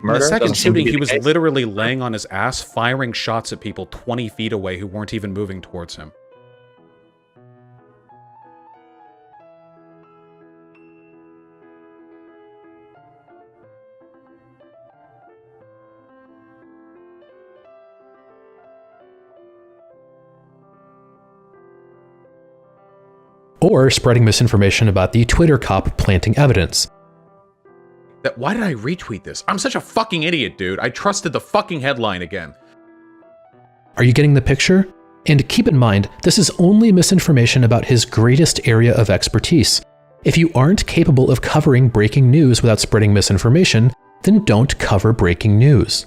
In the second shooting, he was literally laying on his ass, firing shots at people 20 feet away who weren't even moving towards him. Or spreading misinformation about the Twitter cop planting evidence. Why did I retweet this? I'm such a fucking idiot, dude. I trusted the fucking headline again. Are you getting the picture? And keep in mind, this is only misinformation about his greatest area of expertise. If you aren't capable of covering breaking news without spreading misinformation, then don't cover breaking news.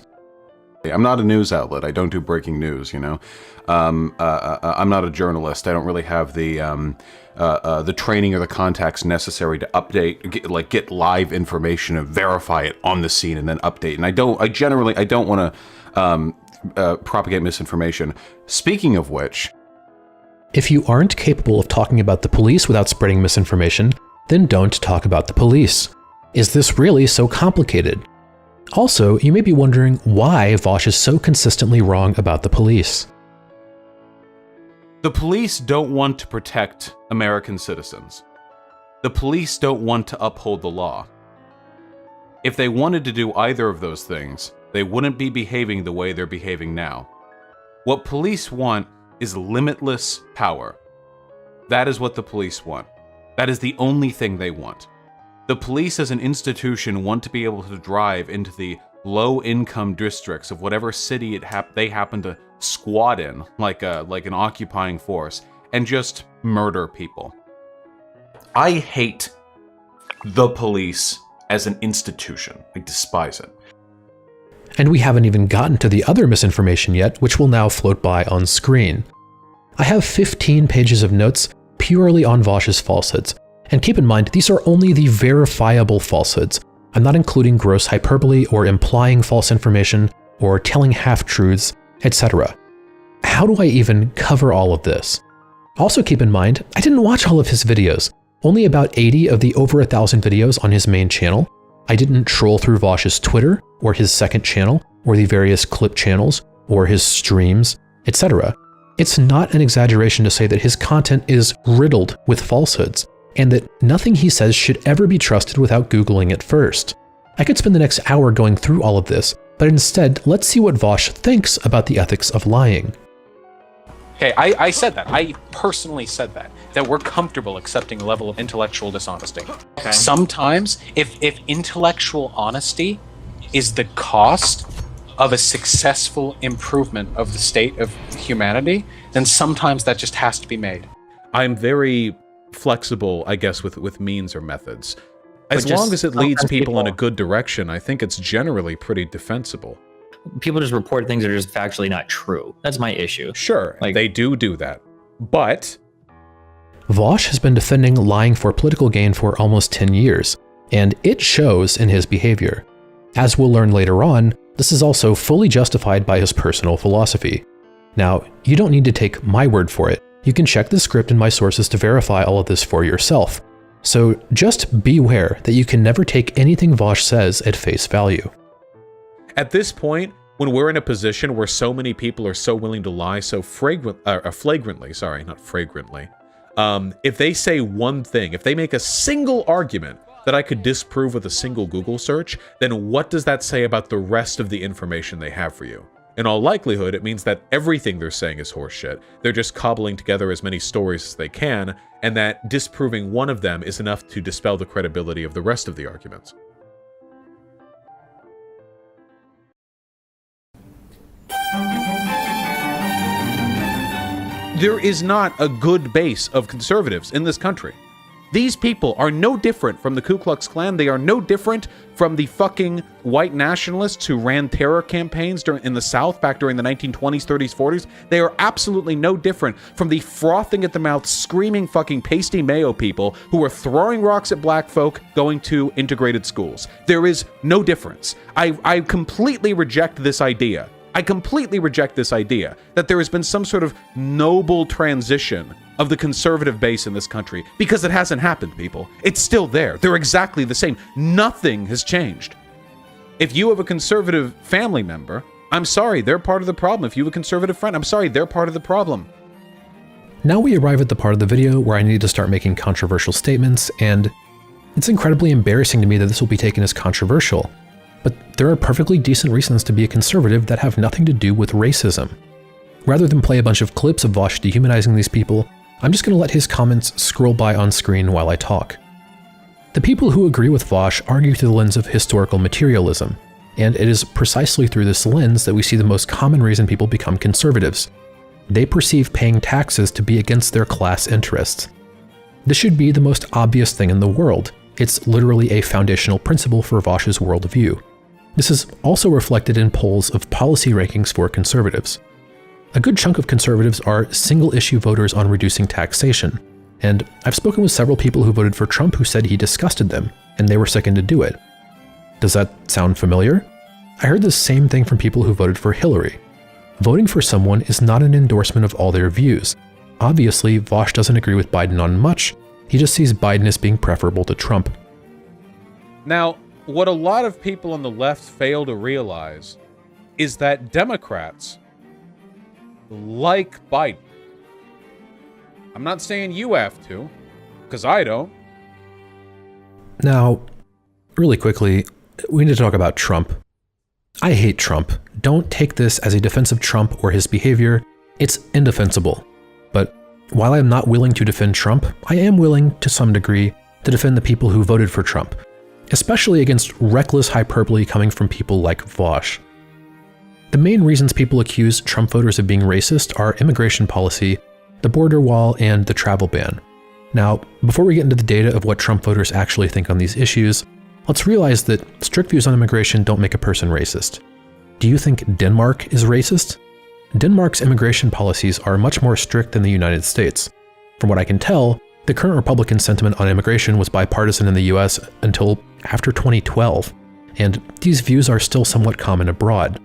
I'm not a news outlet. I don't do breaking news, you know. I'm not a journalist. I don't really have the training or the contacts necessary to update, get live information and verify it on the scene and then update. And I don't want to propagate misinformation. Speaking of which, if you aren't capable of talking about the police without spreading misinformation, then don't talk about the police. Is this really so complicated? Also, you may be wondering why Vaush is so consistently wrong about the police. the police don't want to protect American citizens. The police don't want to uphold the law. If they wanted to do either of those things, they wouldn't be behaving the way they're behaving now. What police want is limitless power. That is what the police want. That is the only thing they want. The police as an institution want to be able to drive into the low-income districts of whatever city they happen to squat in, like an occupying force, and just murder people. I hate the police as an institution. I despise it. And we haven't even gotten to the other misinformation yet, which will now float by on screen. I have 15 pages of notes purely on Vaush's falsehoods. And keep in mind, these are only the verifiable falsehoods. I'm not including gross hyperbole or implying false information or telling half-truths, etc. How do I even cover all of this? Also keep in mind, I didn't watch all of his videos. Only about 80 of the over 1,000 videos on his main channel. I didn't troll through Vaush's Twitter, or his second channel, or the various clip channels, or his streams, etc. It's not an exaggeration to say that his content is riddled with falsehoods, and that nothing he says should ever be trusted without Googling it first. I could spend the next hour going through all of this, but instead, let's see what Vaush thinks about the ethics of lying. Okay, I said that. I personally said that we're comfortable accepting a level of intellectual dishonesty. Okay. Sometimes, if intellectual honesty is the cost of a successful improvement of the state of humanity, then sometimes that just has to be made. I'm very flexible, I guess, with means or methods. As long as it leads people in a good direction, I think it's generally pretty defensible. People just report things that are just factually not true. That's my issue. Sure, they do that. But Vaush has been defending lying for political gain for almost 10 years, and it shows in his behavior. As we'll learn later on, this is also fully justified by his personal philosophy. Now, you don't need to take my word for it. You can check the script and my sources to verify all of this for yourself. So just beware that you can never take anything Vaush says at face value. At this point, when we're in a position where so many people are so willing to lie so flagrantly, if they say one thing, if they make a single argument that I could disprove with a single Google search, then what does that say about the rest of the information they have for you? In all likelihood, it means that everything they're saying is horseshit. They're just cobbling together as many stories as they can, and that disproving one of them is enough to dispel the credibility of the rest of the arguments. There is not a good base of conservatives in this country. These people are no different from the Ku Klux Klan. They are no different from the fucking white nationalists who ran terror campaigns in the South back during the 1920s, 30s, 40s. They are absolutely no different from the frothing at the mouth, screaming fucking pasty mayo people who are throwing rocks at black folk going to integrated schools. There is no difference. I completely reject this idea. I completely reject this idea that there has been some sort of noble transition of the conservative base in this country, because it hasn't happened, people. It's still there. They're exactly the same. Nothing has changed. If you have a conservative family member, I'm sorry, they're part of the problem. If you have a conservative friend, I'm sorry, they're part of the problem. Now we arrive at the part of the video where I need to start making controversial statements, and it's incredibly embarrassing to me that this will be taken as controversial. But there are perfectly decent reasons to be a conservative that have nothing to do with racism. Rather than play a bunch of clips of Vaush dehumanizing these people, I'm just going to let his comments scroll by on screen while I talk. The people who agree with Vaush argue through the lens of historical materialism, and it is precisely through this lens that we see the most common reason people become conservatives. They perceive paying taxes to be against their class interests. This should be the most obvious thing in the world. It's literally a foundational principle for Vaush's worldview. This is also reflected in polls of policy rankings for conservatives. A good chunk of conservatives are single-issue voters on reducing taxation, and I've spoken with several people who voted for Trump who said he disgusted them, and they were sickened to do it. Does that sound familiar? I heard the same thing from people who voted for Hillary. Voting for someone is not an endorsement of all their views. Obviously, Vaush doesn't agree with Biden on much, he just sees Biden as being preferable to Trump. Now, what a lot of people on the left fail to realize is that Democrats like Biden. I'm not saying you have to, because I don't. Now, really quickly, we need to talk about Trump. I hate Trump. Don't take this as a defense of Trump or his behavior. It's indefensible. But while I'm not willing to defend Trump, I am willing, to some degree, to defend the people who voted for Trump, especially against reckless hyperbole coming from people like Vaush. The main reasons people accuse Trump voters of being racist are immigration policy, the border wall, and the travel ban. Now, before we get into the data of what Trump voters actually think on these issues, let's realize that strict views on immigration don't make a person racist. Do you think Denmark is racist? Denmark's immigration policies are much more strict than the United States. From what I can tell, the current Republican sentiment on immigration was bipartisan in the US until after 2012, and these views are still somewhat common abroad.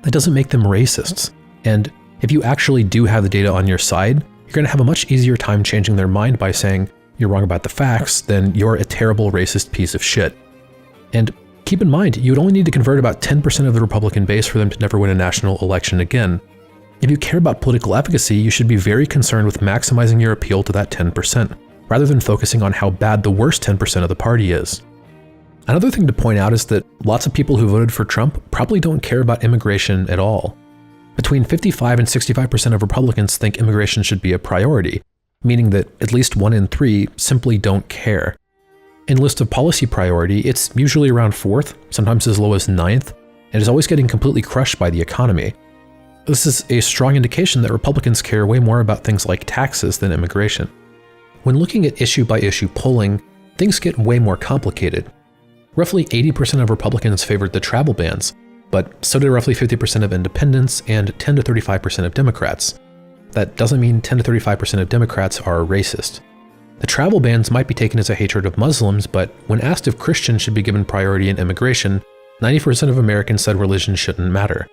That doesn't make them racists, and if you actually do have the data on your side, you're going to have a much easier time changing their mind by saying you're wrong about the facts than you're a terrible racist piece of shit. And keep in mind, you would only need to convert about 10% of the Republican base for them to never win a national election again. If you care about political efficacy, you should be very concerned with maximizing your appeal to that 10%, rather than focusing on how bad the worst 10% of the party is. Another thing to point out is that lots of people who voted for Trump probably don't care about immigration at all. Between 55 and 65% of Republicans think immigration should be a priority, meaning that at least 1 in 3 simply don't care. In list of policy priority, it's usually around 4th, sometimes as low as 9th, and is always getting completely crushed by the economy. This is a strong indication that Republicans care way more about things like taxes than immigration. When looking at issue-by-issue polling, things get way more complicated. Roughly 80% of Republicans favored the travel bans, but so did roughly 50% of independents and 10 to 35% of Democrats. That doesn't mean 10 to 35% of Democrats are racist. The travel bans might be taken as a hatred of Muslims, but when asked if Christians should be given priority in immigration, 90% of Americans said religion shouldn't matter.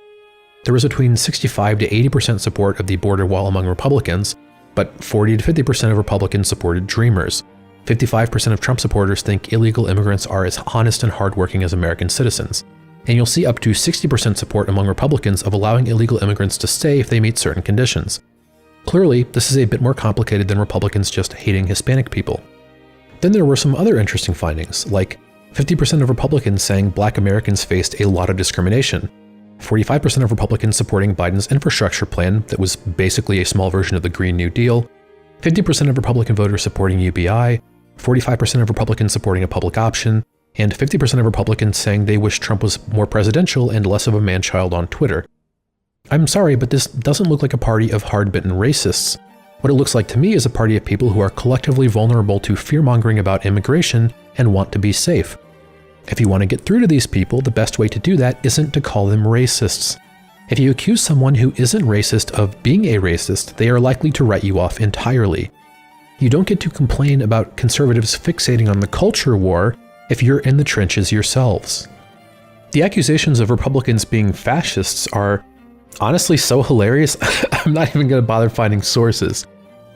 There was between 65 to 80% support of the border wall among Republicans, but 40 to 50% of Republicans supported Dreamers. 55% of Trump supporters think illegal immigrants are as honest and hardworking as American citizens. And you'll see up to 60% support among Republicans of allowing illegal immigrants to stay if they meet certain conditions. Clearly, this is a bit more complicated than Republicans just hating Hispanic people. Then there were some other interesting findings, like 50% of Republicans saying Black Americans faced a lot of discrimination, 45% of Republicans supporting Biden's infrastructure plan that was basically a small version of the Green New Deal, 50% of Republican voters supporting UBI, 45% of Republicans supporting a public option, and 50% of Republicans saying they wish Trump was more presidential and less of a man-child on Twitter. I'm sorry, but this doesn't look like a party of hard-bitten racists. What it looks like to me is a party of people who are collectively vulnerable to fear-mongering about immigration and want to be safe. If you want to get through to these people, the best way to do that isn't to call them racists. If you accuse someone who isn't racist of being a racist, they are likely to write you off entirely. You don't get to complain about conservatives fixating on the culture war if you're in the trenches yourselves. The accusations of Republicans being fascists are honestly so hilarious, I'm not even going to bother finding sources.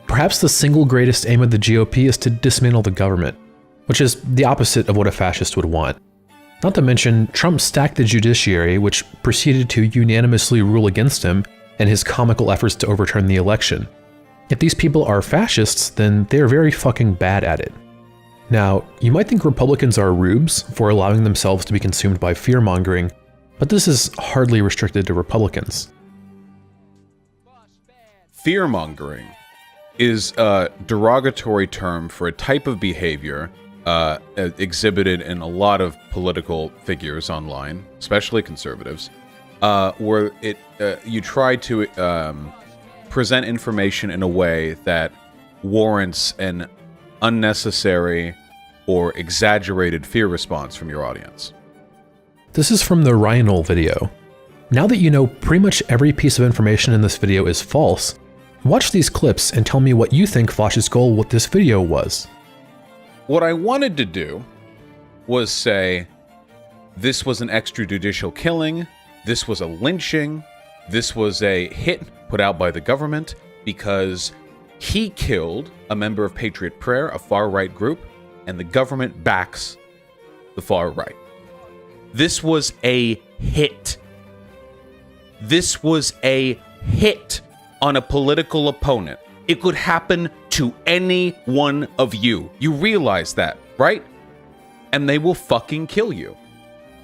Perhaps the single greatest aim of the GOP is to dismantle the government, which is the opposite of what a fascist would want. Not to mention, Trump stacked the judiciary, which proceeded to unanimously rule against him, and his comical efforts to overturn the election. If these people are fascists, then they're very fucking bad at it. Now, you might think Republicans are rubes for allowing themselves to be consumed by fear-mongering, but this is hardly restricted to Republicans. Fear-mongering is a derogatory term for a type of behavior exhibited in a lot of political figures online, especially conservatives, where you try to present information in a way that warrants an unnecessary or exaggerated fear response from your audience. This is from the Rhinal video. Now that you know pretty much every piece of information in this video is false, watch these clips and tell me what you think Vaush's goal with this video was. What I wanted to do was say, this was an extrajudicial killing, this was a lynching, this was a hit put out by the government because he killed a member of Patriot Prayer, a far-right group, and the government backs the far right. This was a hit. This was a hit on a political opponent. It could happen to any one of you. You realize that, right? And they will fucking kill you.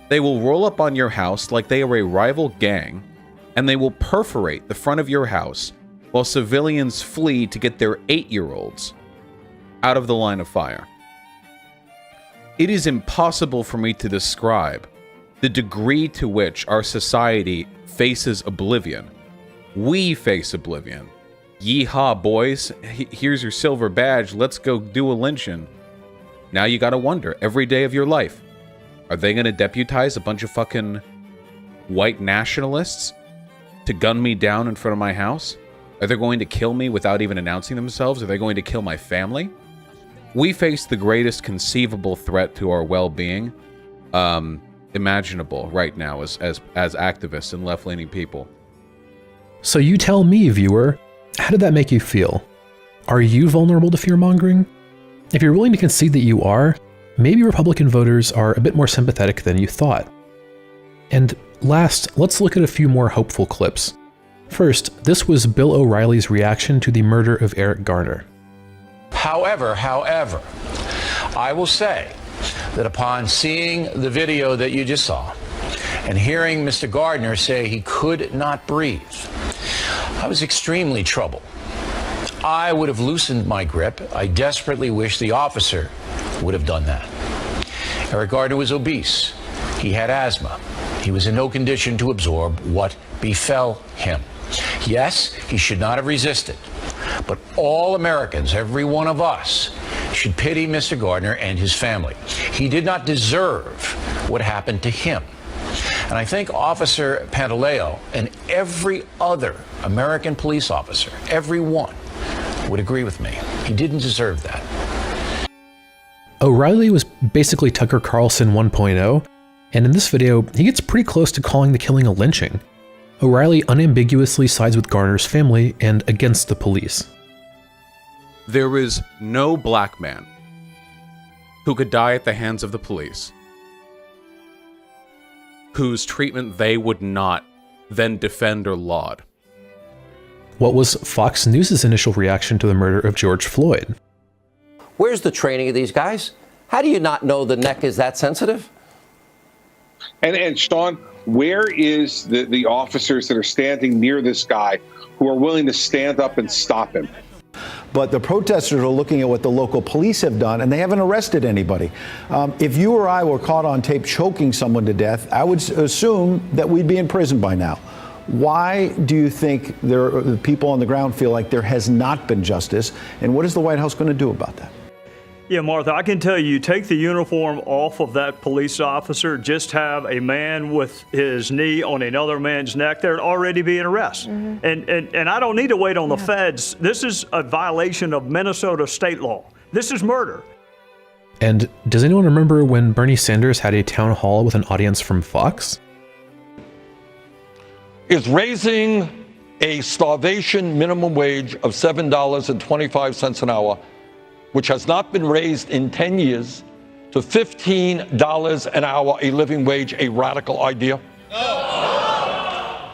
They will roll up on your house like they are a rival gang, and they will perforate the front of your house while civilians flee to get their 8-year-olds out of the line of fire. It is impossible for me to describe the degree to which our society faces oblivion. We face oblivion. Yeehaw, boys. Here's your silver badge. Let's go do a lynching. Now you gotta wonder, every day of your life, are they gonna deputize a bunch of fucking white nationalists to gun me down in front of my house? Are they going to kill me without even announcing themselves? Are they going to kill my family? We face the greatest conceivable threat to our well-being imaginable right now as activists and left-leaning people. So you tell me, viewer, how did that make you feel? Are you vulnerable to fear-mongering? If you're willing to concede that you are, maybe Republican voters are a bit more sympathetic than you thought. And last, let's look at a few more hopeful clips. First, this was Bill O'Reilly's reaction to the murder of Eric Garner. However, I will say that upon seeing the video that you just saw and hearing Mr. Gardner say he could not breathe, I was extremely troubled. I would have loosened my grip. I desperately wish the officer would have done that. Eric Gardner was obese. He had asthma. He was in no condition to absorb what befell him. Yes, he should not have resisted. But all Americans, every one of us, should pity Mr. Gardner and his family. He did not deserve what happened to him. And I think Officer Pantaleo and every other American police officer, every one, would agree with me. He didn't deserve that. O'Reilly was basically Tucker Carlson 1.0, and in this video, he gets pretty close to calling the killing a lynching. O'Reilly unambiguously sides with Garner's family and against the police. There is no black man who could die at the hands of the police whose treatment they would not then defend or laud. What was Fox News' initial reaction to the murder of George Floyd? Where's the training of these guys? How do you not know the neck is that sensitive? And Sean, where is the officers that are standing near this guy who are willing to stand up and stop him? But the protesters are looking at what the local police have done, and they haven't arrested anybody. If you or I were caught on tape choking someone to death, I would assume that we'd be in prison by now. Why do you think the people on the ground feel like there has not been justice, and what is the White House going to do about that? Yeah, Martha, I can tell you, take the uniform off of that police officer, just have a man with his knee on another man's neck, there'd already be an arrest. Mm-hmm. And I don't need to wait on the feds. This is a violation of Minnesota state law. This is murder. And does anyone remember when Bernie Sanders had a town hall with an audience from Fox? Is raising a starvation minimum wage of $7.25 an hour, which has not been raised in 10 years, to $15 an hour, a living wage, a radical idea? No.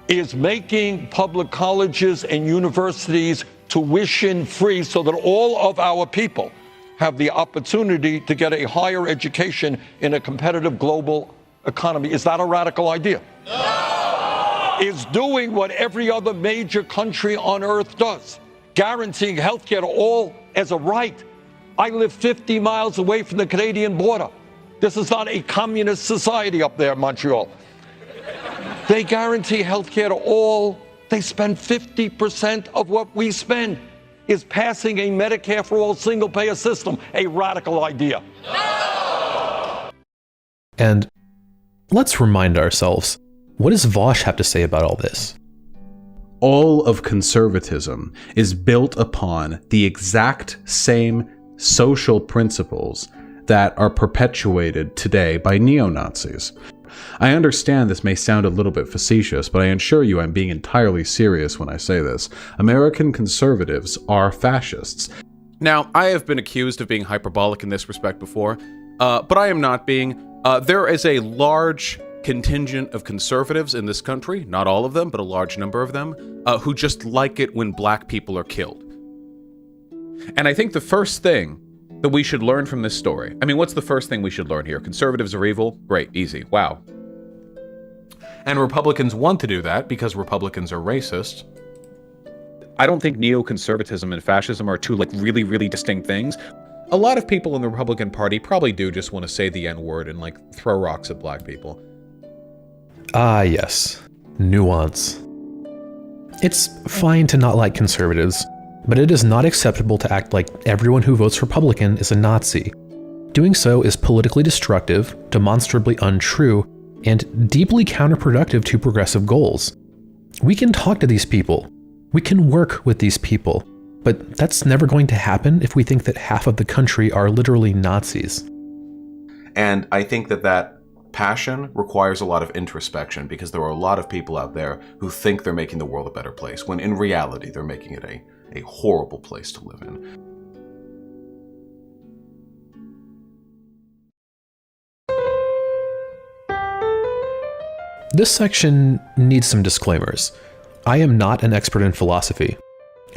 Is making public colleges and universities tuition free so that all of our people have the opportunity to get a higher education in a competitive global economy, is that a radical idea? No. Is doing what every other major country on earth does, guaranteeing health care to all as a right. I live 50 miles away from the Canadian border. This is not a communist society up there in Montreal. They guarantee health care to all. They spend 50% of what we spend. Is passing a Medicare for all single-payer system a radical idea? And let's remind ourselves, what does Vaush have to say about all this? All of conservatism is built upon the exact same social principles that are perpetuated today by neo-Nazis. I understand this may sound a little bit facetious, but I assure you I'm being entirely serious when I say this. American conservatives are fascists. Now, I have been accused of being hyperbolic in this respect before, but I am not being. There is a large contingent of conservatives in this country, not all of them, but a large number of them, who just like it when black people are killed. And I think the first thing that we should learn from this story, I mean, what's the first thing we should learn here? Conservatives are evil? Great, easy, wow. And Republicans want to do that because Republicans are racist. I don't think neoconservatism and fascism are two, like, really, really distinct things. A lot of people in the Republican Party probably do just want to say the N-word and, like, throw rocks at black people. Ah, yes. Nuance. It's fine to not like conservatives, but it is not acceptable to act like everyone who votes Republican is a Nazi. Doing so is politically destructive, demonstrably untrue, and deeply counterproductive to progressive goals. We can talk to these people. We can work with these people. But that's never going to happen if we think that half of the country are literally Nazis. And I think that passion requires a lot of introspection, because there are a lot of people out there who think they're making the world a better place, when in reality they're making it a horrible place to live in. This section needs some disclaimers. I am not an expert in philosophy.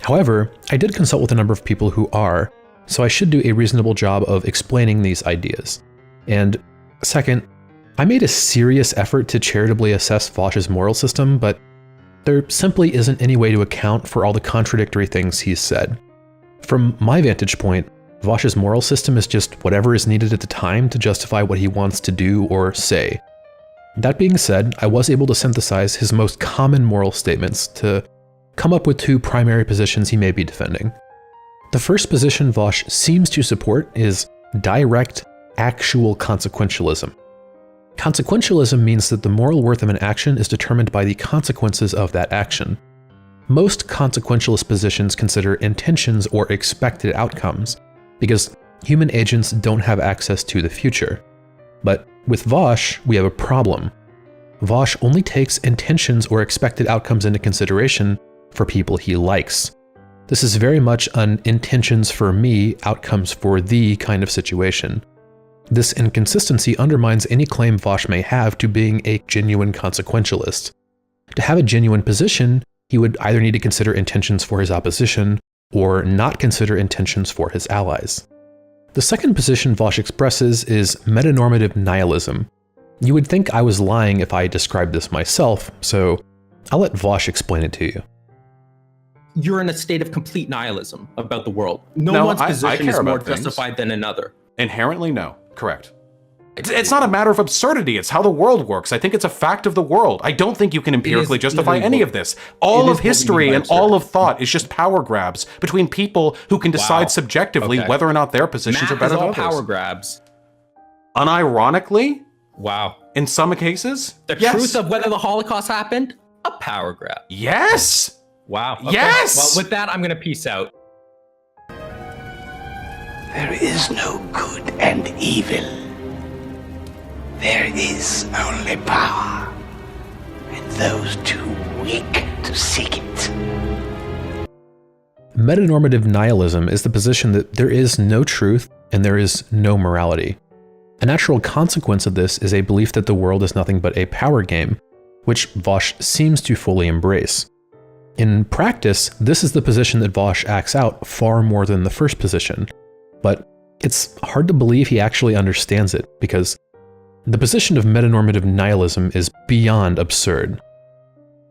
However, I did consult with a number of people who are, so I should do a reasonable job of explaining these ideas. And second, I made a serious effort to charitably assess Vaush's moral system, but there simply isn't any way to account for all the contradictory things he's said. From my vantage point, Vaush's moral system is just whatever is needed at the time to justify what he wants to do or say. That being said, I was able to synthesize his most common moral statements to come up with two primary positions he may be defending. The first position Vaush seems to support is direct, actual consequentialism. Consequentialism means that the moral worth of an action is determined by the consequences of that action. Most consequentialist positions consider intentions or expected outcomes, because human agents don't have access to the future. But with Vaush, we have a problem. Vaush only takes intentions or expected outcomes into consideration for people he likes. This is very much an intentions for me, outcomes for thee kind of situation. This inconsistency undermines any claim Vaush may have to being a genuine consequentialist. To have a genuine position, he would either need to consider intentions for his opposition, or not consider intentions for his allies. The second position Vaush expresses is metanormative nihilism. You would think I was lying if I described this myself, so I'll let Vaush explain it to you. You're in a state of complete nihilism about the world. No one's position is more justified than another. Inherently, no. Correct. It's not a matter of absurdity. It's how the world works. I think it's a fact of the world. I don't think you can empirically justify any of this. All of history and all of thought is just power grabs between people who can decide subjectively whether or not their positions are better than others. Power grabs. Unironically? Wow. In some cases? The truth of whether the Holocaust happened? A power grab. Yes! Wow. Okay. Yes! Well, with that, I'm going to peace out. There is no good and evil. There is only power, and those too weak to seek it. Metanormative nihilism is the position that there is no truth and there is no morality. A natural consequence of this is a belief that the world is nothing but a power game, which Vaush seems to fully embrace. In practice, this is the position that Vaush acts out far more than the first position, but it's hard to believe he actually understands it, because the position of metanormative nihilism is beyond absurd.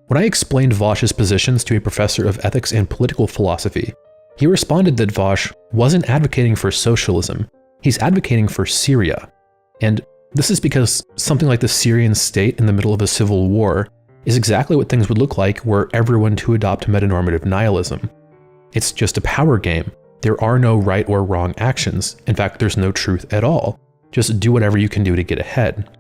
When I explained Vaush's positions to a professor of ethics and political philosophy, he responded that Vaush wasn't advocating for socialism, he's advocating for Syria. And this is because something like the Syrian state in the middle of a civil war is exactly what things would look like were everyone to adopt metanormative nihilism. It's just a power game. There are no right or wrong actions. In fact, there's no truth at all. Just do whatever you can do to get ahead.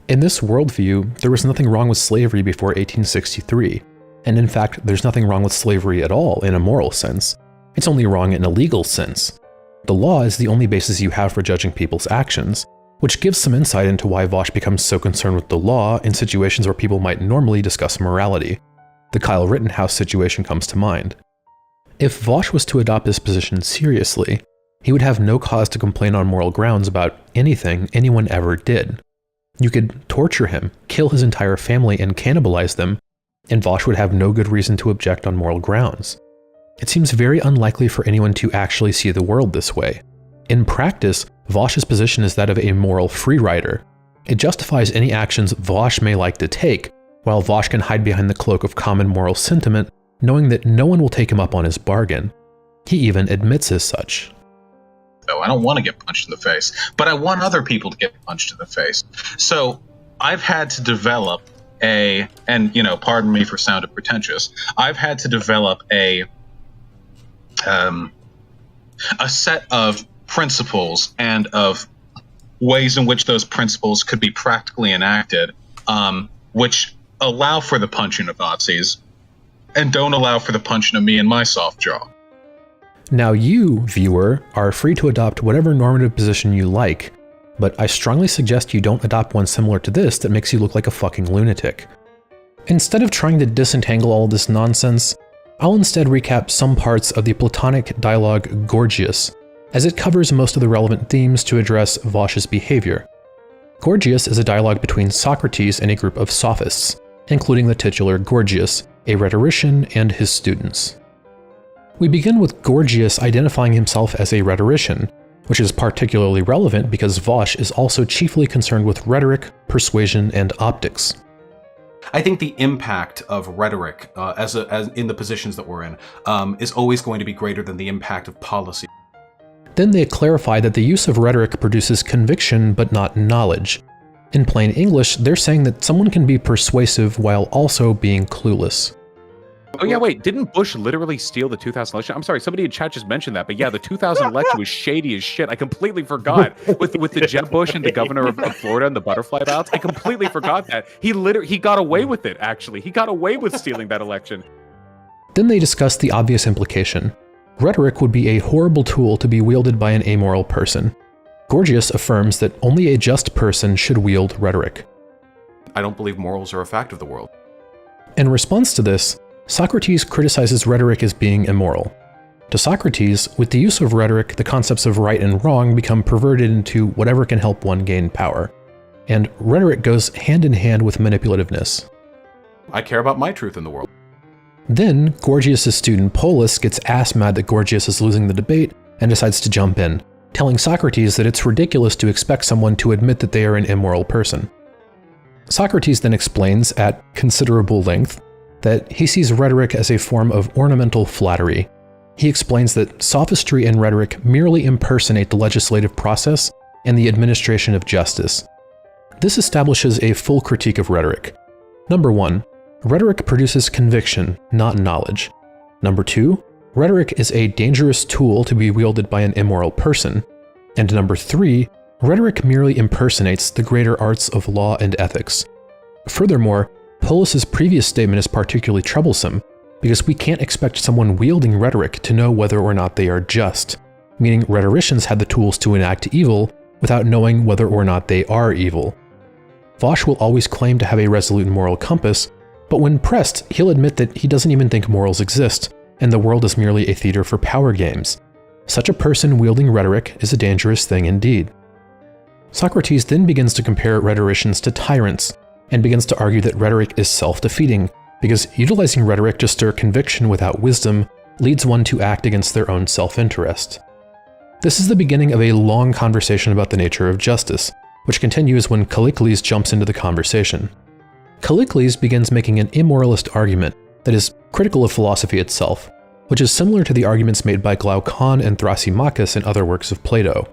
In this worldview, there was nothing wrong with slavery before 1863, and in fact, there's nothing wrong with slavery at all in a moral sense. It's only wrong in a legal sense. The law is the only basis you have for judging people's actions, which gives some insight into why Vaush becomes so concerned with the law in situations where people might normally discuss morality. The Kyle Rittenhouse situation comes to mind. If Vaush was to adopt this position seriously, he would have no cause to complain on moral grounds about anything anyone ever did. You could torture him, kill his entire family, and cannibalize them, and Vaush would have no good reason to object on moral grounds. It seems very unlikely for anyone to actually see the world this way. In practice, Vaush's position is that of a moral freerider. It justifies any actions Vaush may like to take, while Vaush can hide behind the cloak of common moral sentiment, knowing that no one will take him up on his bargain. He even admits as such. So I don't want to get punched in the face, but I want other people to get punched in the face. So I've had to develop pardon me for sounding pretentious, I've had to develop a set of principles and of ways in which those principles could be practically enacted, which allow for the punching of Nazis and don't allow for the punching of me and my soft jaw. Now you, viewer, are free to adopt whatever normative position you like, but I strongly suggest you don't adopt one similar to this that makes you look like a fucking lunatic. Instead of trying to disentangle all this nonsense, I'll instead recap some parts of the Platonic dialogue Gorgias, as it covers most of the relevant themes to address Vaush's behavior. Gorgias is a dialogue between Socrates and a group of sophists, including the titular Gorgias, a rhetorician, and his students. We begin with Gorgias identifying himself as a rhetorician, which is particularly relevant because Vaush is also chiefly concerned with rhetoric, persuasion, and optics. I think the impact of rhetoric, as in the positions that we're in, is always going to be greater than the impact of policy. Then they clarify that the use of rhetoric produces conviction but not knowledge. In plain English, they're saying that someone can be persuasive while also being clueless. Oh yeah, wait, didn't Bush literally steal the 2000 election? I'm sorry, somebody in chat just mentioned that, but yeah, the 2000 election was shady as shit. I completely forgot. With the Jeb Bush and the governor of Florida and the butterfly ballots, I completely forgot that. He got away with it, actually. He got away with stealing that election. Then they discuss the obvious implication. Rhetoric would be a horrible tool to be wielded by an amoral person. Gorgias affirms that only a just person should wield rhetoric. I don't believe morals are a fact of the world. In response to this, Socrates criticizes rhetoric as being immoral. To Socrates, with the use of rhetoric, the concepts of right and wrong become perverted into whatever can help one gain power. And rhetoric goes hand in hand with manipulativeness. I care about my truth in the world. Then, Gorgias' student Polus gets ass mad that Gorgias is losing the debate and decides to jump in, telling Socrates that it's ridiculous to expect someone to admit that they are an immoral person. Socrates then explains, at considerable length, that he sees rhetoric as a form of ornamental flattery. He explains that sophistry and rhetoric merely impersonate the legislative process and the administration of justice. This establishes a full critique of rhetoric. Number 1, rhetoric produces conviction, not knowledge. Number 2, rhetoric is a dangerous tool to be wielded by an immoral person. And number 3, rhetoric merely impersonates the greater arts of law and ethics. Furthermore, Polus's previous statement is particularly troublesome, because we can't expect someone wielding rhetoric to know whether or not they are just, meaning rhetoricians had the tools to enact evil without knowing whether or not they are evil. Vaush will always claim to have a resolute moral compass, but when pressed, he'll admit that he doesn't even think morals exist, and the world is merely a theater for power games. Such a person wielding rhetoric is a dangerous thing indeed. Socrates then begins to compare rhetoricians to tyrants, and begins to argue that rhetoric is self-defeating, because utilizing rhetoric to stir conviction without wisdom leads one to act against their own self-interest. This is the beginning of a long conversation about the nature of justice, which continues when Callicles jumps into the conversation. Callicles begins making an immoralist argument that is critical of philosophy itself, which is similar to the arguments made by Glaucon and Thrasymachus in other works of Plato.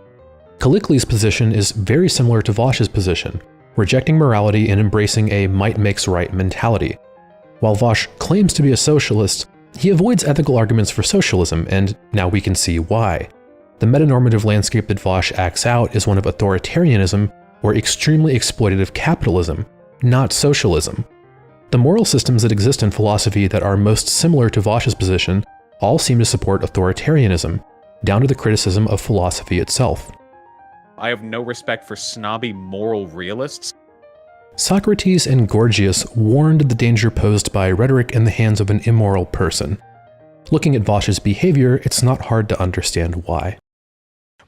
Callicles' position is very similar to Vaush's position, rejecting morality and embracing a might makes right mentality. While Vaush claims to be a socialist, he avoids ethical arguments for socialism, and now we can see why. The metanormative landscape that Vaush acts out is one of authoritarianism, or extremely exploitative capitalism, not socialism. The moral systems that exist in philosophy that are most similar to Vaush's position all seem to support authoritarianism, down to the criticism of philosophy itself. I have no respect for snobby moral realists. Socrates and Gorgias warned of the danger posed by rhetoric in the hands of an immoral person. Looking at Vaush's behavior, it's not hard to understand why.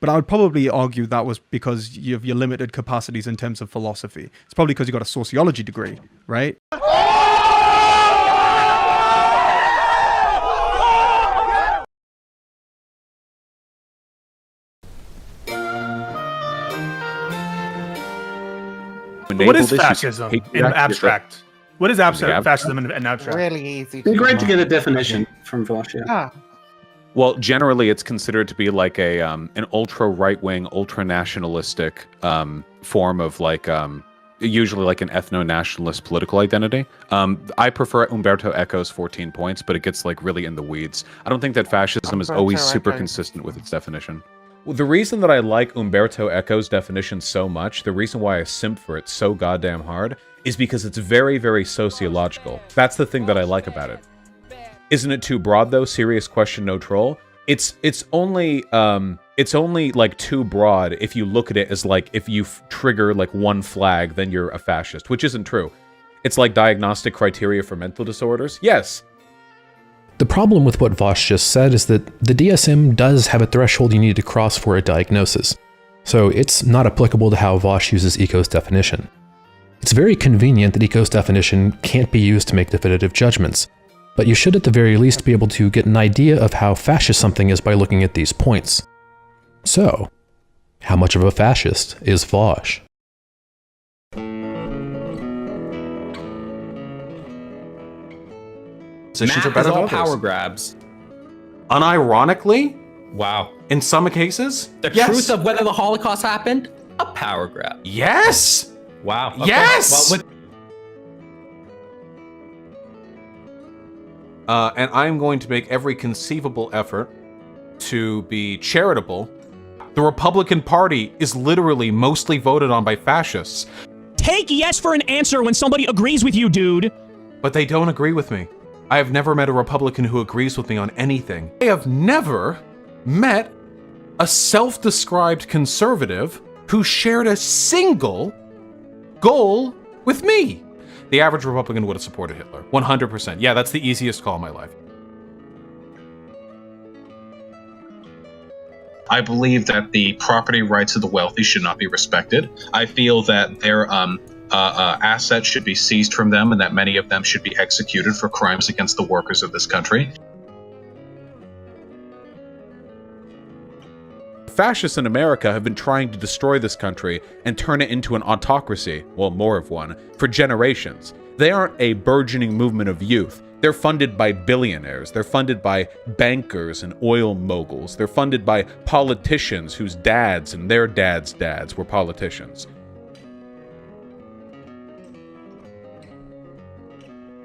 But I would probably argue that was because of your limited capacities in terms of philosophy. It's probably because you got a sociology degree, right? What is fascism in abstract? What is fascism in abstract? Really easy. It'd be great to get a definition from Vaush. Ah. Well, generally, it's considered to be like a an ultra right-wing, ultra nationalistic form of usually like an ethno-nationalist political identity. I prefer Umberto Eco's 14 points, but it gets like really in the weeds. I don't think that fascism is always super consistent with its definition. Well, the reason that I like Umberto Eco's definition so much, the reason why I simp for it so goddamn hard, is because it's very, very sociological. That's the thing that I like about it. Isn't it too broad though? Serious question, no troll. It's only like too broad if you look at it as like if you trigger like one flag, then you're a fascist, which isn't true. It's like diagnostic criteria for mental disorders. Yes. The problem with what Vaush just said is that the DSM does have a threshold you need to cross for a diagnosis, so it's not applicable to how Vaush uses Eco's definition. It's very convenient that Eco's definition can't be used to make definitive judgments, but you should at the very least be able to get an idea of how fascist something is by looking at these points. So, how much of a fascist is Vaush? Positions are better than power grabs. Unironically? Wow. In some cases? The truth of whether the Holocaust happened? A power grab. Yes! Wow. Okay. Yes! Well, and I'm going to make every conceivable effort to be charitable. The Republican Party is literally mostly voted on by fascists. Take yes for an answer when somebody agrees with you, dude. But they don't agree with me. I have never met a Republican who agrees with me on anything. I have never met a self-described conservative who shared a single goal with me. The average Republican would have supported Hitler, 100%. Yeah, that's the easiest call in my life. I believe that the property rights of the wealthy should not be respected. I feel that their assets should be seized from them and that many of them should be executed for crimes against the workers of this country. Fascists in America have been trying to destroy this country and turn it into an autocracy, well, more of one, for generations. They aren't a burgeoning movement of youth. They're funded by billionaires. They're funded by bankers and oil moguls. They're funded by politicians whose dads and their dads' dads were politicians.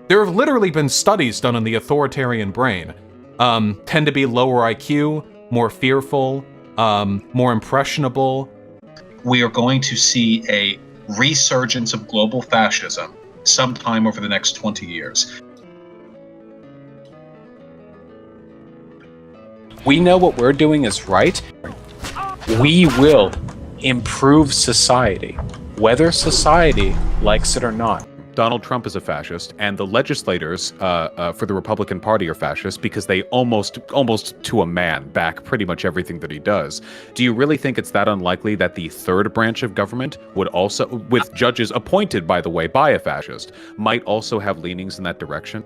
There have literally been studies done on the authoritarian brain. Tend to be lower IQ, more fearful, more impressionable. We are going to see a resurgence of global fascism sometime over the next 20 years. We know what we're doing is right. We will improve society, whether society likes it or not. Donald Trump is a fascist, and the legislators for the Republican Party are fascist because they almost to a man back pretty much everything that he does. Do you really think it's that unlikely that the third branch of government would also, with judges appointed, by the way, by a fascist, might also have leanings in that direction?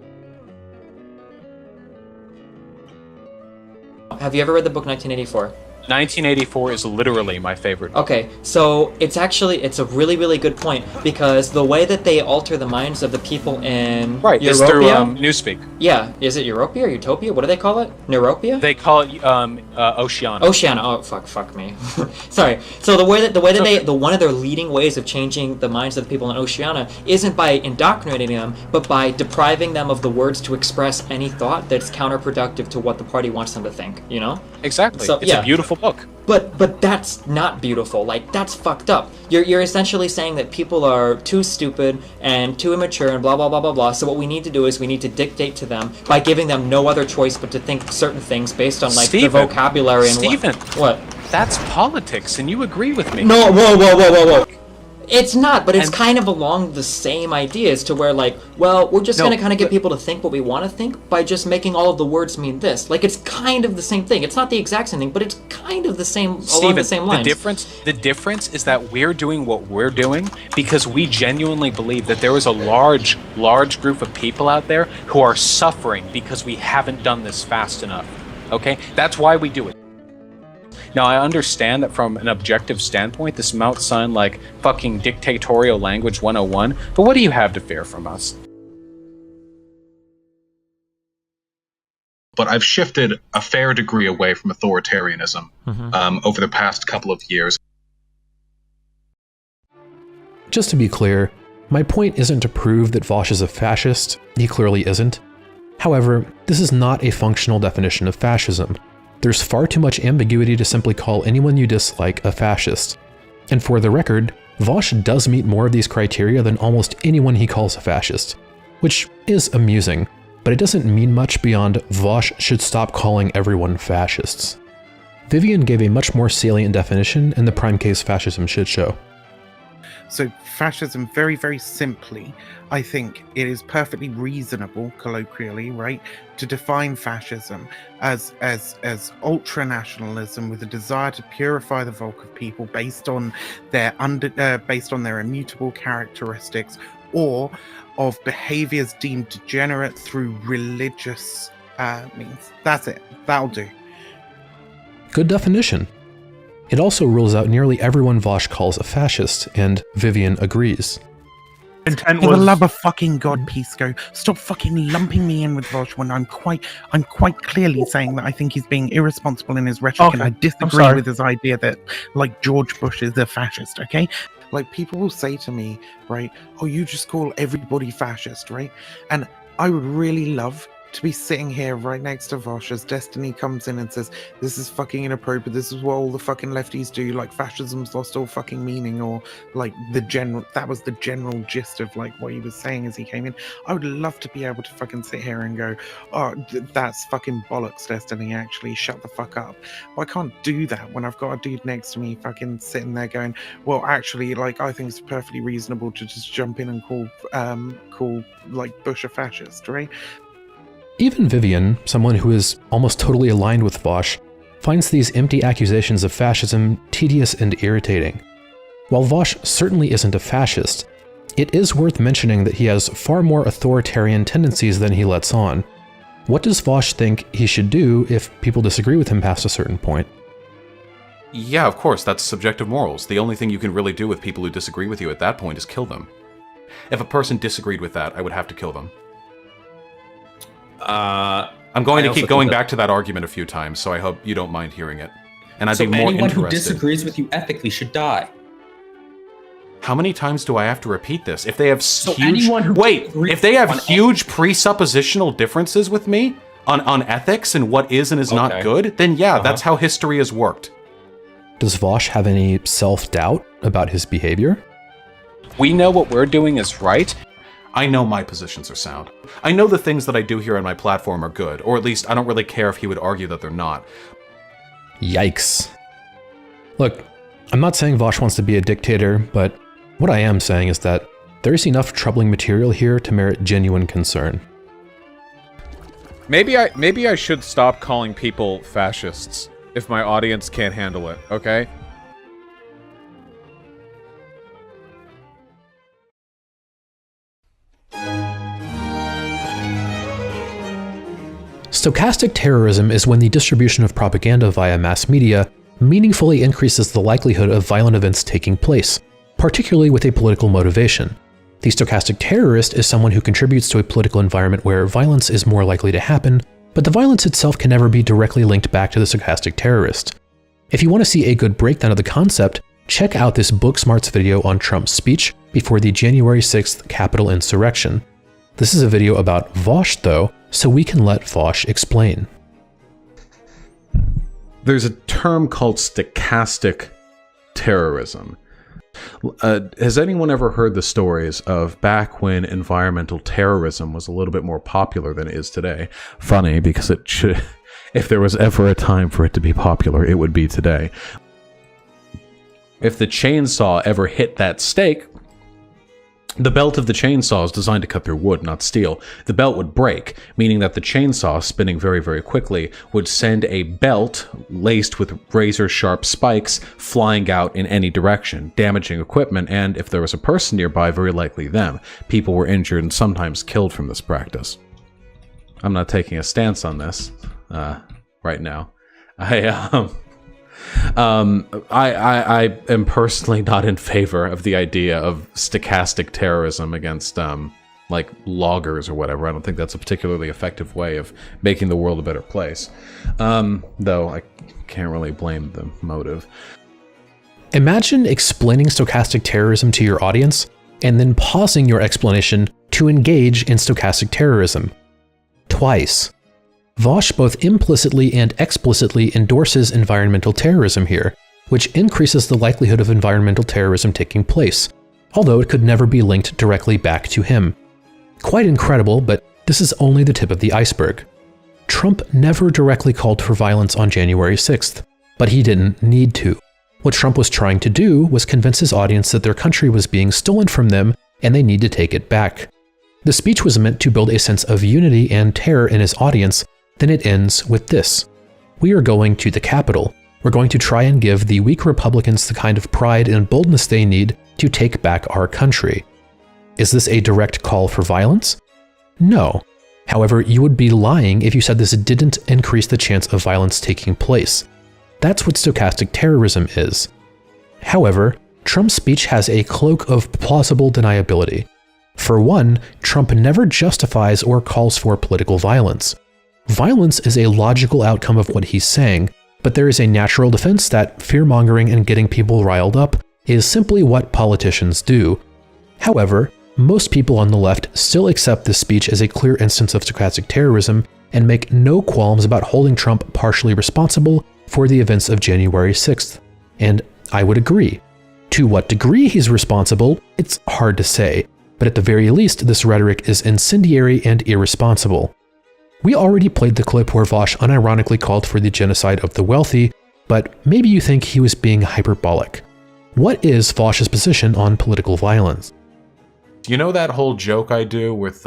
Have you ever read the book 1984? 1984 is literally my favorite. Okay, so it's a really, really good point, because the way that they alter the minds of the people in Right, Europia, it's through Newspeak. Yeah, is it Europia or Utopia? What do they call it? Neuropia? They call it Oceania. Oceania. Oh, fuck me. Sorry. So the way that one of their leading ways of changing the minds of the people in Oceania isn't by indoctrinating them, but by depriving them of the words to express any thought that's counterproductive to what the party wants them to think. You know? Exactly. So, It's a beautiful beautiful book. But that's not beautiful. Like, that's fucked up. You're essentially saying that people are too stupid and too immature and blah, blah, blah, blah, blah. So what we need to do is we need to dictate to them by giving them no other choice but to think certain things based on, like, the vocabulary and what? That's politics, and you agree with me. No, whoa. It's not, but it's kind of along the same ideas to where, like, well, we're just going to kind of get people to think what we want to think by just making all of the words mean this. Like, it's kind of the same thing. It's not the exact same thing, but it's kind of the same, along the same lines. The difference is that we're doing what we're doing because we genuinely believe that there is a large group of people out there who are suffering because we haven't done this fast enough. Okay? That's why we do it. Now, I understand that from an objective standpoint, this might sound like fucking dictatorial language 101, but what do you have to fear from us? But I've shifted a fair degree away from authoritarianism over the past couple of years. Just to be clear, my point isn't to prove that Vaush is a fascist. He clearly isn't. However, this is not a functional definition of fascism. There's far too much ambiguity to simply call anyone you dislike a fascist. And for the record, Vaush does meet more of these criteria than almost anyone he calls a fascist, which is amusing, but it doesn't mean much beyond Vaush should stop calling everyone fascists. Vivian gave a much more salient definition in the Prime Case Fascism shitshow. So fascism, very, very simply, I think it is perfectly reasonable, colloquially, right, to define fascism as ultra-nationalism with a desire to purify the bulk of people based on their immutable characteristics or of behaviors deemed degenerate through religious means. That's it. That'll do. Good definition. It also rules out nearly everyone Vaush calls a fascist, and Vivian agrees. For the love of fucking God, Pisco, stop fucking lumping me in with Vaush when I'm quite clearly saying that I think he's being irresponsible in his rhetoric, and I disagree with his idea that, like, George Bush is a fascist, okay? Like, people will say to me, right, oh, you just call everybody fascist, right? And I would really love to be sitting here right next to Vaush as Destiny comes in and says, this is fucking inappropriate, this is what all the fucking lefties do, like fascism's lost all fucking meaning, or like that was the general gist of like what he was saying as he came in. I would love to be able to fucking sit here and go, oh, that's fucking bollocks, Destiny, actually, shut the fuck up. But I can't do that when I've got a dude next to me fucking sitting there going, well, actually, like, I think it's perfectly reasonable to just jump in and call like Bush a fascist, right? Even Vivian, someone who is almost totally aligned with Vaush, finds these empty accusations of fascism tedious and irritating. While Vaush certainly isn't a fascist, it is worth mentioning that he has far more authoritarian tendencies than he lets on. What does Vaush think he should do if people disagree with him past a certain point? Yeah, of course, that's subjective morals. The only thing you can really do with people who disagree with you at that point is kill them. If a person disagreed with that, I would have to kill them. I'm going to keep going back to that argument a few times, so I hope you don't mind hearing it. And I'd be more interested. Anyone who disagrees with you ethically should die. How many times do I have to repeat this? If they have if they have huge presuppositional differences with me on ethics and what is and is not good, then yeah, that's how history has worked. Does Vaush have any self-doubt about his behavior? We know what we're doing is right. I know my positions are sound. I know the things that I do here on my platform are good, or at least I don't really care if he would argue that they're not. Yikes. Look, I'm not saying Vaush wants to be a dictator, but what I am saying is that there's enough troubling material here to merit genuine concern. Maybe I should stop calling people fascists if my audience can't handle it, okay? Stochastic terrorism is when the distribution of propaganda via mass media meaningfully increases the likelihood of violent events taking place, particularly with a political motivation. The stochastic terrorist is someone who contributes to a political environment where violence is more likely to happen, but the violence itself can never be directly linked back to the stochastic terrorist. If you want to see a good breakdown of the concept, check out this Booksmarts video on Trump's speech before the January 6th Capitol insurrection. This is a video about Vaush, though, so we can let Vaush explain. there's a term called stochastic terrorism. Has anyone ever heard the stories of back when environmental terrorism was a little bit more popular than it is today? Funny, because it should, if there was ever a time for it to be popular, it would be today. If the chainsaw ever hit that stake, the belt of the chainsaw is designed to cut through wood, not steel. The belt would break, meaning that the chainsaw, spinning very, very quickly, would send a belt laced with razor-sharp spikes flying out in any direction, damaging equipment, and if there was a person nearby, very likely them. People were injured and sometimes killed from this practice. I'm not taking a stance on this right now. I am personally not in favor of the idea of stochastic terrorism against like loggers or whatever. I don't think that's a particularly effective way of making the world a better place. Though I can't really blame the motive. Imagine explaining stochastic terrorism to your audience and then pausing your explanation to engage in stochastic terrorism. Twice. Vaush both implicitly and explicitly endorses environmental terrorism here, which increases the likelihood of environmental terrorism taking place, although it could never be linked directly back to him. Quite incredible, but this is only the tip of the iceberg. Trump never directly called for violence on January 6th, but he didn't need to. What Trump was trying to do was convince his audience that their country was being stolen from them and they need to take it back. The speech was meant to build a sense of unity and terror in his audience. Then it ends with this. We are going to the Capitol. We're going to try and give the weak Republicans the kind of pride and boldness they need to take back our country. Is this a direct call for violence? No. However, you would be lying if you said this didn't increase the chance of violence taking place. That's what stochastic terrorism is. However, Trump's speech has a cloak of plausible deniability. For one, Trump never justifies or calls for political violence. Violence is a logical outcome of what he's saying, but there is a natural defense that fear-mongering and getting people riled up is simply what politicians do. However, most people on the left still accept this speech as a clear instance of stochastic terrorism and make no qualms about holding Trump partially responsible for the events of January 6th. And I would agree. To what degree he's responsible, it's hard to say, but at the very least, this rhetoric is incendiary and irresponsible. We already played the clip where Vaush unironically called for the genocide of the wealthy, but maybe you think he was being hyperbolic. What is Vaush's position on political violence? You know that whole joke I do with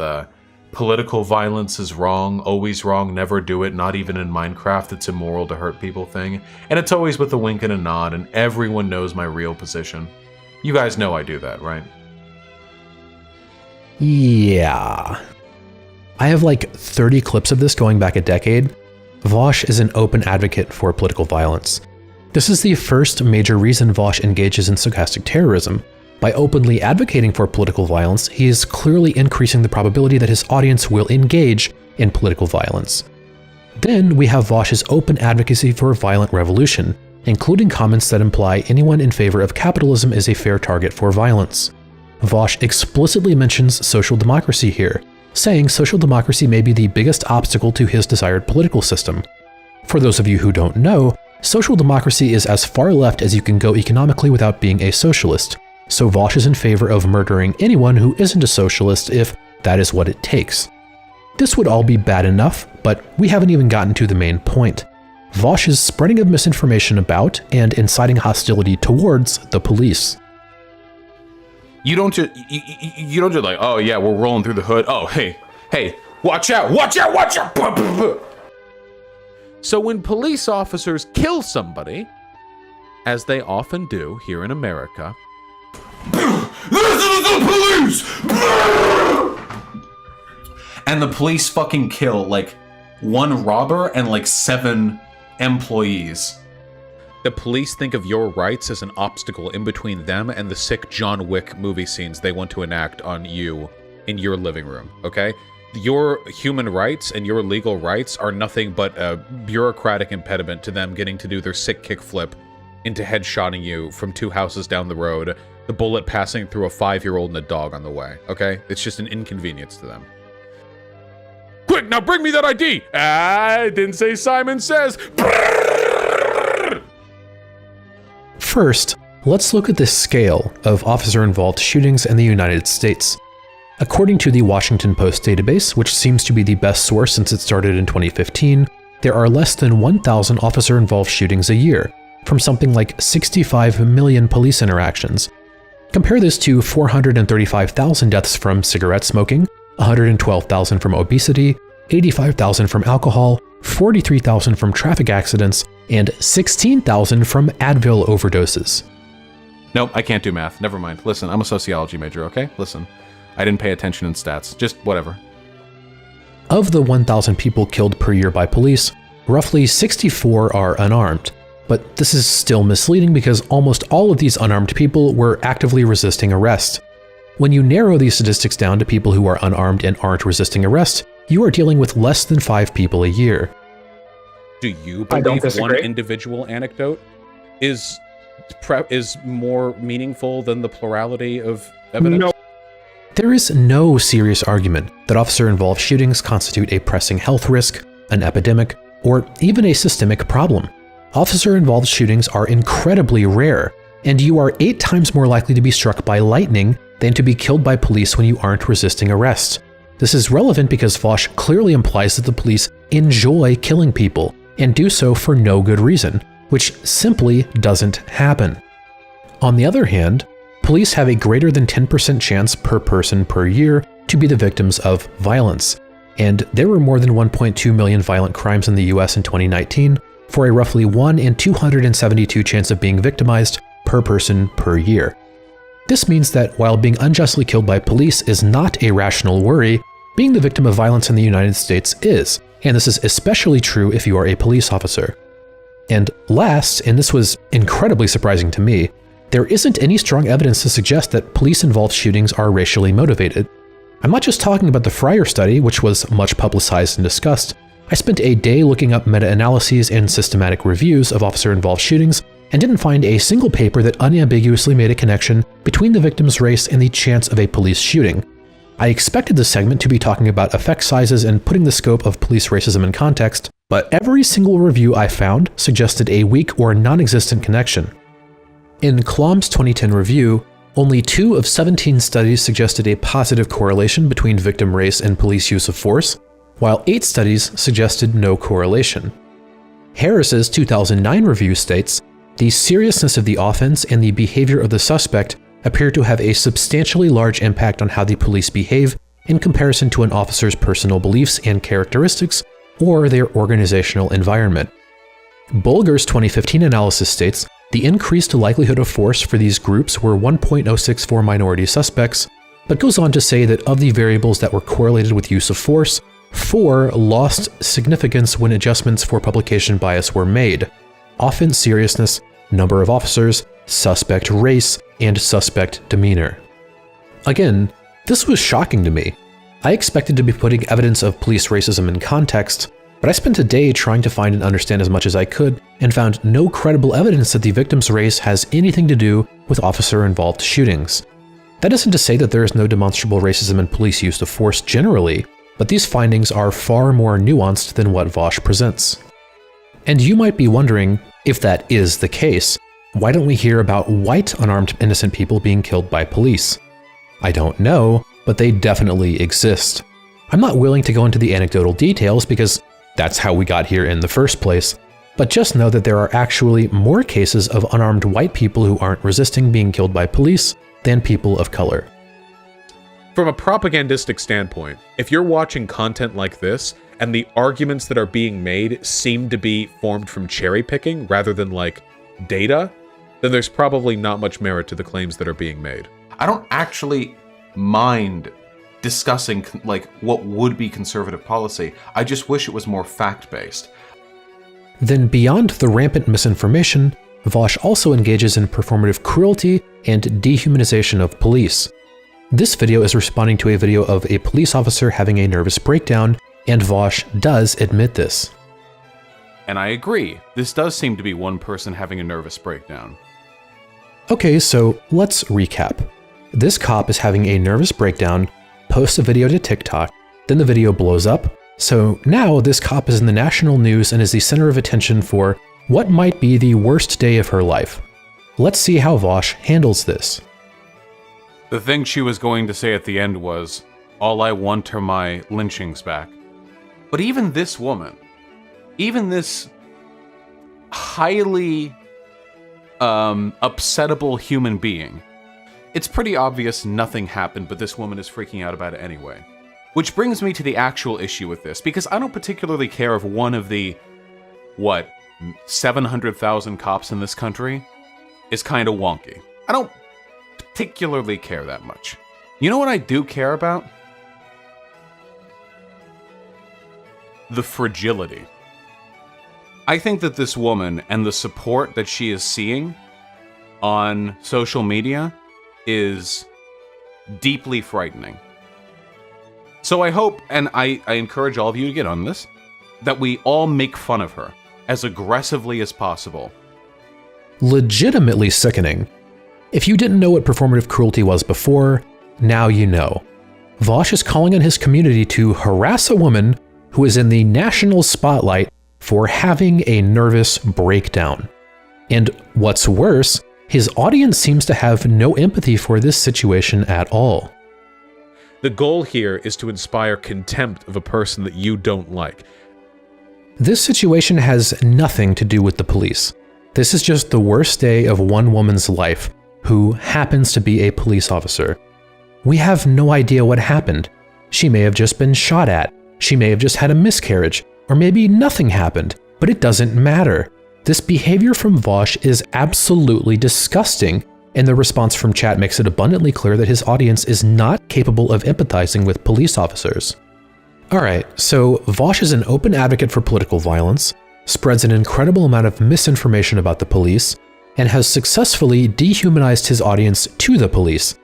political violence is wrong, always wrong, never do it, not even in Minecraft, it's immoral to hurt people thing? And it's always with a wink and a nod, and everyone knows my real position. You guys know I do that, right? Yeah. I have like 30 clips of this going back a decade. Vaush is an open advocate for political violence. This is the first major reason Vaush engages in stochastic terrorism. By openly advocating for political violence, he is clearly increasing the probability that his audience will engage in political violence. Then we have Vaush's open advocacy for a violent revolution, including comments that imply anyone in favor of capitalism is a fair target for violence. Vaush explicitly mentions social democracy here, saying social democracy may be the biggest obstacle to his desired political system. For those of you who don't know, social democracy is as far left as you can go economically without being a socialist, so Vaush is in favor of murdering anyone who isn't a socialist if that is what it takes. This would all be bad enough, but we haven't even gotten to the main point. Vaush's spreading of misinformation about and inciting hostility towards the police. You don't just like, oh yeah, we're rolling through the hood. Oh, hey, watch out, watch out, watch out. So when police officers kill somebody, as they often do here in America, this is the police! And the police fucking kill like one robber and like 7 employees. The police think of your rights as an obstacle in between them and the sick John Wick movie scenes they want to enact on you in your living room, okay? Your human rights and your legal rights are nothing but a bureaucratic impediment to them getting to do their sick kickflip into headshotting you from 2 houses down the road, the bullet passing through a 5-year-old and a dog on the way, okay? It's just an inconvenience to them. Quick, now bring me that ID! I didn't say Simon Says. first, let's look at the scale of officer-involved shootings in the United States. According to the Washington Post database, which seems to be the best source since it started in 2015, there are less than 1,000 officer-involved shootings a year, from something like 65 million police interactions. Compare this to 435,000 deaths from cigarette smoking, 112,000 from obesity, 85,000 from alcohol, 43,000 from traffic accidents, and 16,000 from Advil overdoses. Nope, I can't do math. Never mind. Listen, I'm a sociology major, okay? Listen, I didn't pay attention in stats. Just whatever. Of the 1,000 people killed per year by police, roughly 64 are unarmed. But this is still misleading because almost all of these unarmed people were actively resisting arrest. When you narrow these statistics down to people who are unarmed and aren't resisting arrest, you are dealing with less than 5 people a year. Do you believe one individual anecdote is more meaningful than the plurality of evidence? No. There is no serious argument that officer-involved shootings constitute a pressing health risk, an epidemic, or even a systemic problem. Officer-involved shootings are incredibly rare, and you are 8 times more likely to be struck by lightning than to be killed by police when you aren't resisting arrest. This is relevant because Vaush clearly implies that the police enjoy killing people, and do so for no good reason, which simply doesn't happen. On the other hand, police have a greater than 10% chance per person per year to be the victims of violence, and there were more than 1.2 million violent crimes in the US in 2019, for a roughly 1 in 272 chance of being victimized per person per year. This means that while being unjustly killed by police is not a rational worry, being the victim of violence in the United States is, and this is especially true if you are a police officer. And last, and this was incredibly surprising to me, there isn't any strong evidence to suggest that police-involved shootings are racially motivated. I'm not just talking about the Fryer study, which was much publicized and discussed. I spent a day looking up meta-analyses and systematic reviews of officer-involved shootings and didn't find a single paper that unambiguously made a connection between the victim's race and the chance of a police shooting. I expected this segment to be talking about effect sizes and putting the scope of police racism in context, but every single review I found suggested a weak or non-existent connection. In Klom's 2010 review, only 2 of 17 studies suggested a positive correlation between victim race and police use of force, while 8 studies suggested no correlation. Harris's 2009 review states, "The seriousness of the offense and the behavior of the suspect appear to have a substantially large impact on how the police behave in comparison to an officer's personal beliefs and characteristics or their organizational environment." Bulger's 2015 analysis states, "The increased likelihood of force for these groups were 1.064 minority suspects," but goes on to say that of the variables that were correlated with use of force, 4 lost significance when adjustments for publication bias were made: offense seriousness, number of officers, suspect race, and suspect demeanor. Again, this was shocking to me. I expected to be putting evidence of police racism in context, but I spent a day trying to find and understand as much as I could and found no credible evidence that the victim's race has anything to do with officer-involved shootings. That isn't to say that there is no demonstrable racism in police use of force generally, but these findings are far more nuanced than what Vaush presents. And you might be wondering, if that is the case, why don't we hear about white unarmed innocent people being killed by police? I don't know, but they definitely exist. I'm not willing to go into the anecdotal details because that's how we got here in the first place, but just know that there are actually more cases of unarmed white people who aren't resisting being killed by police than people of color. From a propagandistic standpoint, if you're watching content like this, and the arguments that are being made seem to be formed from cherry picking rather than like data, then there's probably not much merit to the claims that are being made. I don't actually mind discussing like what would be conservative policy. I just wish it was more fact-based. Then beyond the rampant misinformation, Vaush also engages in performative cruelty and dehumanization of police. This video is responding to a video of a police officer having a nervous breakdown, and Vaush does admit this. And I agree, this does seem to be one person having a nervous breakdown. Okay, so let's recap. This cop is having a nervous breakdown, posts a video to TikTok, then the video blows up, so now this cop is in the national news and is the center of attention for what might be the worst day of her life. Let's see how Vaush handles this. The thing she was going to say at the end was, all I want are my lynchings back. But even this woman, even this highly upsettable human being, it's pretty obvious nothing happened, but this woman is freaking out about it anyway. Which brings me to the actual issue with this, because I don't particularly care if one of the, 700,000 cops in this country is kind of wonky. I don't particularly care that much. You know what I do care about? The fragility. I think that this woman and the support that she is seeing on social media is deeply frightening. So I hope, and I encourage all of you to get on this, that we all make fun of her as aggressively as possible. Legitimately sickening. If you didn't know what performative cruelty was before, now you know. Vaush is calling on his community to harass a woman who is in the national spotlight for having a nervous breakdown. And what's worse, his audience seems to have no empathy for this situation at all. The goal here is to inspire contempt of a person that you don't like. This situation has nothing to do with the police. This is just the worst day of one woman's life, who happens to be a police officer. We have no idea what happened. She may have just been shot at. She may have just had a miscarriage, or maybe nothing happened, but it doesn't matter. This behavior from Vaush is absolutely disgusting, and the response from chat makes it abundantly clear that his audience is not capable of empathizing with police officers. Alright, so Vaush is an open advocate for political violence, spreads an incredible amount of misinformation about the police, and has successfully dehumanized his audience to the police.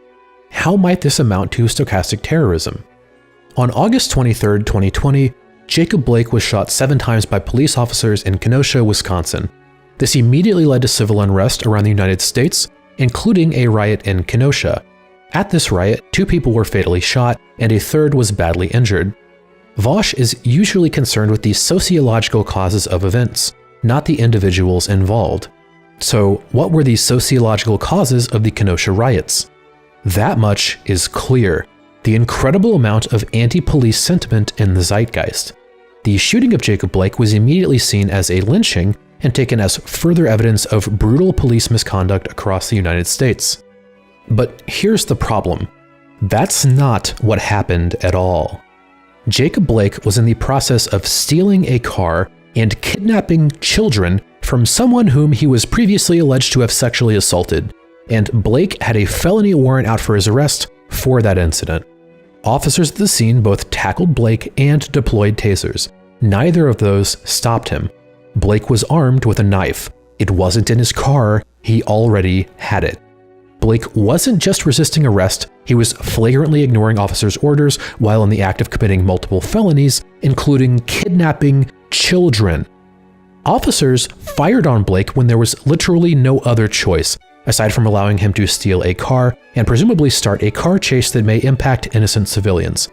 How might this amount to stochastic terrorism? On August 23, 2020, Jacob Blake was shot 7 times by police officers in Kenosha, Wisconsin. This immediately led to civil unrest around the United States, including a riot in Kenosha. At this riot, 2 people were fatally shot, and a 3rd was badly injured. Vaush is usually concerned with the sociological causes of events, not the individuals involved. So, what were the sociological causes of the Kenosha riots? That much is clear. The incredible amount of anti-police sentiment in the zeitgeist. The shooting of Jacob Blake was immediately seen as a lynching and taken as further evidence of brutal police misconduct across the United States. But here's the problem. That's not what happened at all. Jacob Blake was in the process of stealing a car and kidnapping children from someone whom he was previously alleged to have sexually assaulted, and Blake had a felony warrant out for his arrest for that incident. Officers at the scene both tackled Blake and deployed tasers. Neither of those stopped him. Blake was armed with a knife. It wasn't in his car, he already had it. Blake wasn't just resisting arrest, he was flagrantly ignoring officers' orders while in the act of committing multiple felonies, including kidnapping children. Officers fired on Blake when there was literally no other choice, aside from allowing him to steal a car and presumably start a car chase that may impact innocent civilians.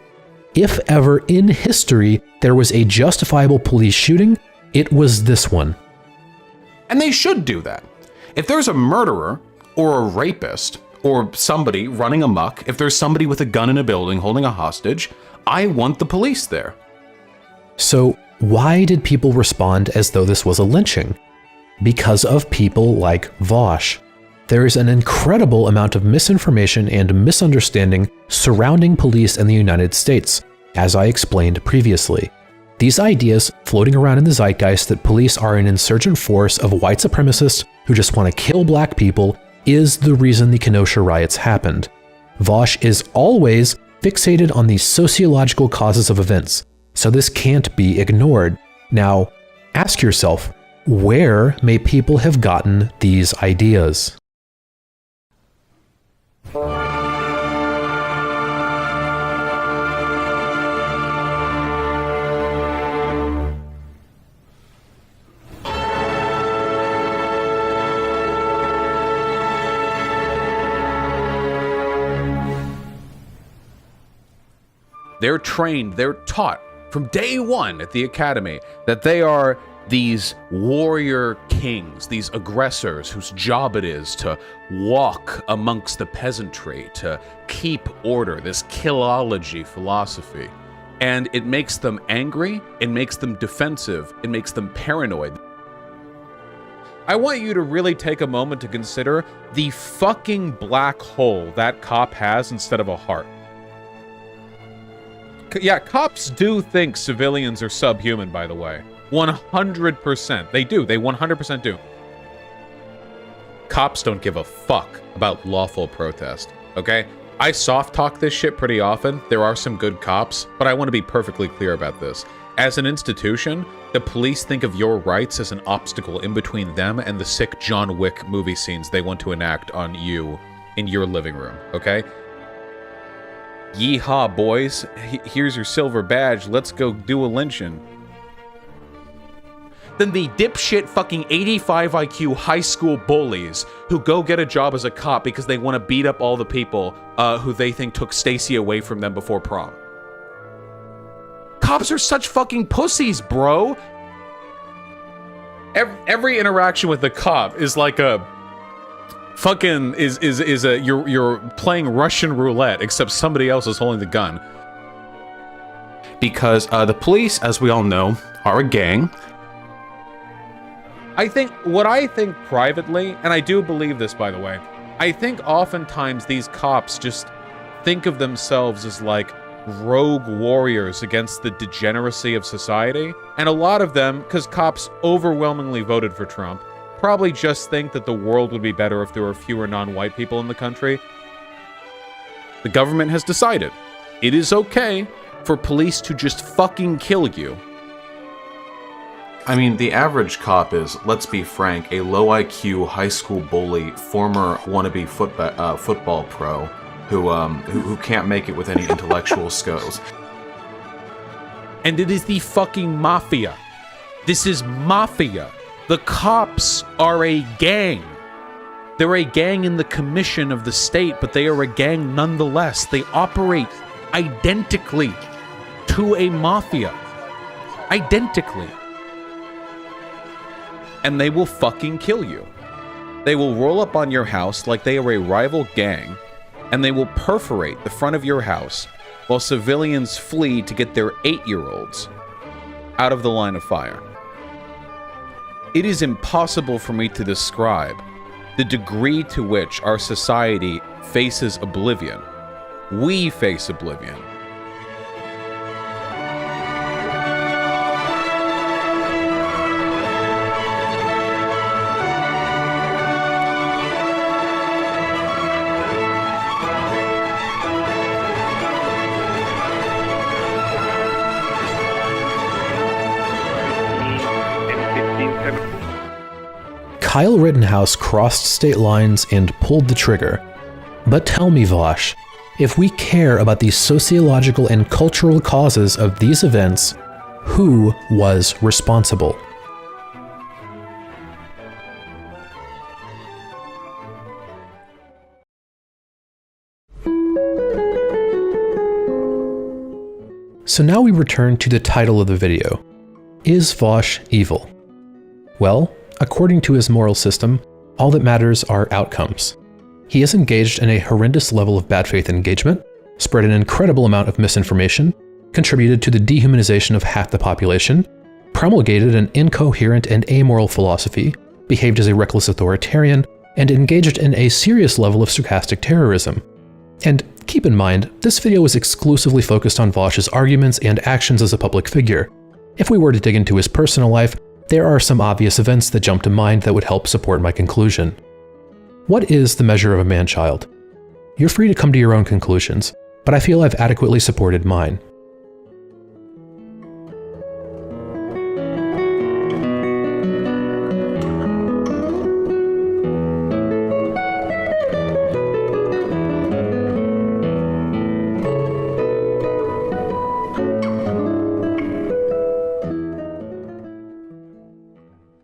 If ever in history there was a justifiable police shooting, it was this one. And they should do that. If there's a murderer or a rapist or somebody running amok, if there's somebody with a gun in a building holding a hostage, I want the police there. So why did people respond as though this was a lynching? Because of people like Vaush. There is an incredible amount of misinformation and misunderstanding surrounding police in the United States, as I explained previously. These ideas floating around in the zeitgeist that police are an insurgent force of white supremacists who just want to kill black people is the reason the Kenosha riots happened. Vaush is always fixated on the sociological causes of events, so this can't be ignored. Now, ask yourself, where may people have gotten these ideas? They're trained, they're taught from day one at the academy that they are these warrior kings, these aggressors whose job it is to walk amongst the peasantry, to keep order, this killology philosophy. And it makes them angry, it makes them defensive, it makes them paranoid. I want you to really take a moment to consider the fucking black hole that cop has instead of a heart. Yeah, cops do think civilians are subhuman, by the way. 100%. They do. They 100% do. Cops don't give a fuck about lawful protest, okay? I soft talk this shit pretty often. There are some good cops, but I want to be perfectly clear about this. As an institution, the police think of your rights as an obstacle in between them and the sick John Wick movie scenes they want to enact on you in your living room, okay? Yeehaw, boys. Here's your silver badge. Let's go do a lynching. Then the dipshit fucking 85 IQ high school bullies who go get a job as a cop because they want to beat up all the people who they think took Stacy away from them before prom. Cops are such fucking pussies, bro. Every interaction with the cop is like a fucking you're playing Russian roulette, except somebody else is holding the gun. Because the police, as we all know, are a gang. I think privately, and I do believe this, by the way, I think oftentimes these cops just think of themselves as like rogue warriors against the degeneracy of society. And a lot of them, because cops overwhelmingly voted for Trump, probably just think that the world would be better if there were fewer non-white people in the country. The government has decided it is okay for police to just fucking kill you. I mean, the average cop is, let's be frank, a low IQ high school bully, former wannabe football pro who can't make it with any intellectual skills. And it is the fucking mafia. This is mafia. The cops are a gang. They're a gang in the commission of the state, but they are a gang nonetheless. They operate identically to a mafia. Identically. And they will fucking kill you. They will roll up on your house like they are a rival gang, and they will perforate the front of your house while civilians flee to get their 8-year-olds out of the line of fire. It is impossible for me to describe the degree to which our society faces oblivion. We face oblivion. Kyle Rittenhouse crossed state lines and pulled the trigger. But tell me, Vaush, if we care about the sociological and cultural causes of these events, who was responsible? So now we return to the title of the video. Is Vaush evil? Well, according to his moral system, all that matters are outcomes. He has engaged in a horrendous level of bad faith engagement, spread an incredible amount of misinformation, contributed to the dehumanization of half the population, promulgated an incoherent and amoral philosophy, behaved as a reckless authoritarian, and engaged in a serious level of sarcastic terrorism. And keep in mind, this video is exclusively focused on Vaush's arguments and actions as a public figure. If we were to dig into his personal life, there are some obvious events that jump to mind that would help support my conclusion. What is the measure of a man-child? You're free to come to your own conclusions, but I feel I've adequately supported mine.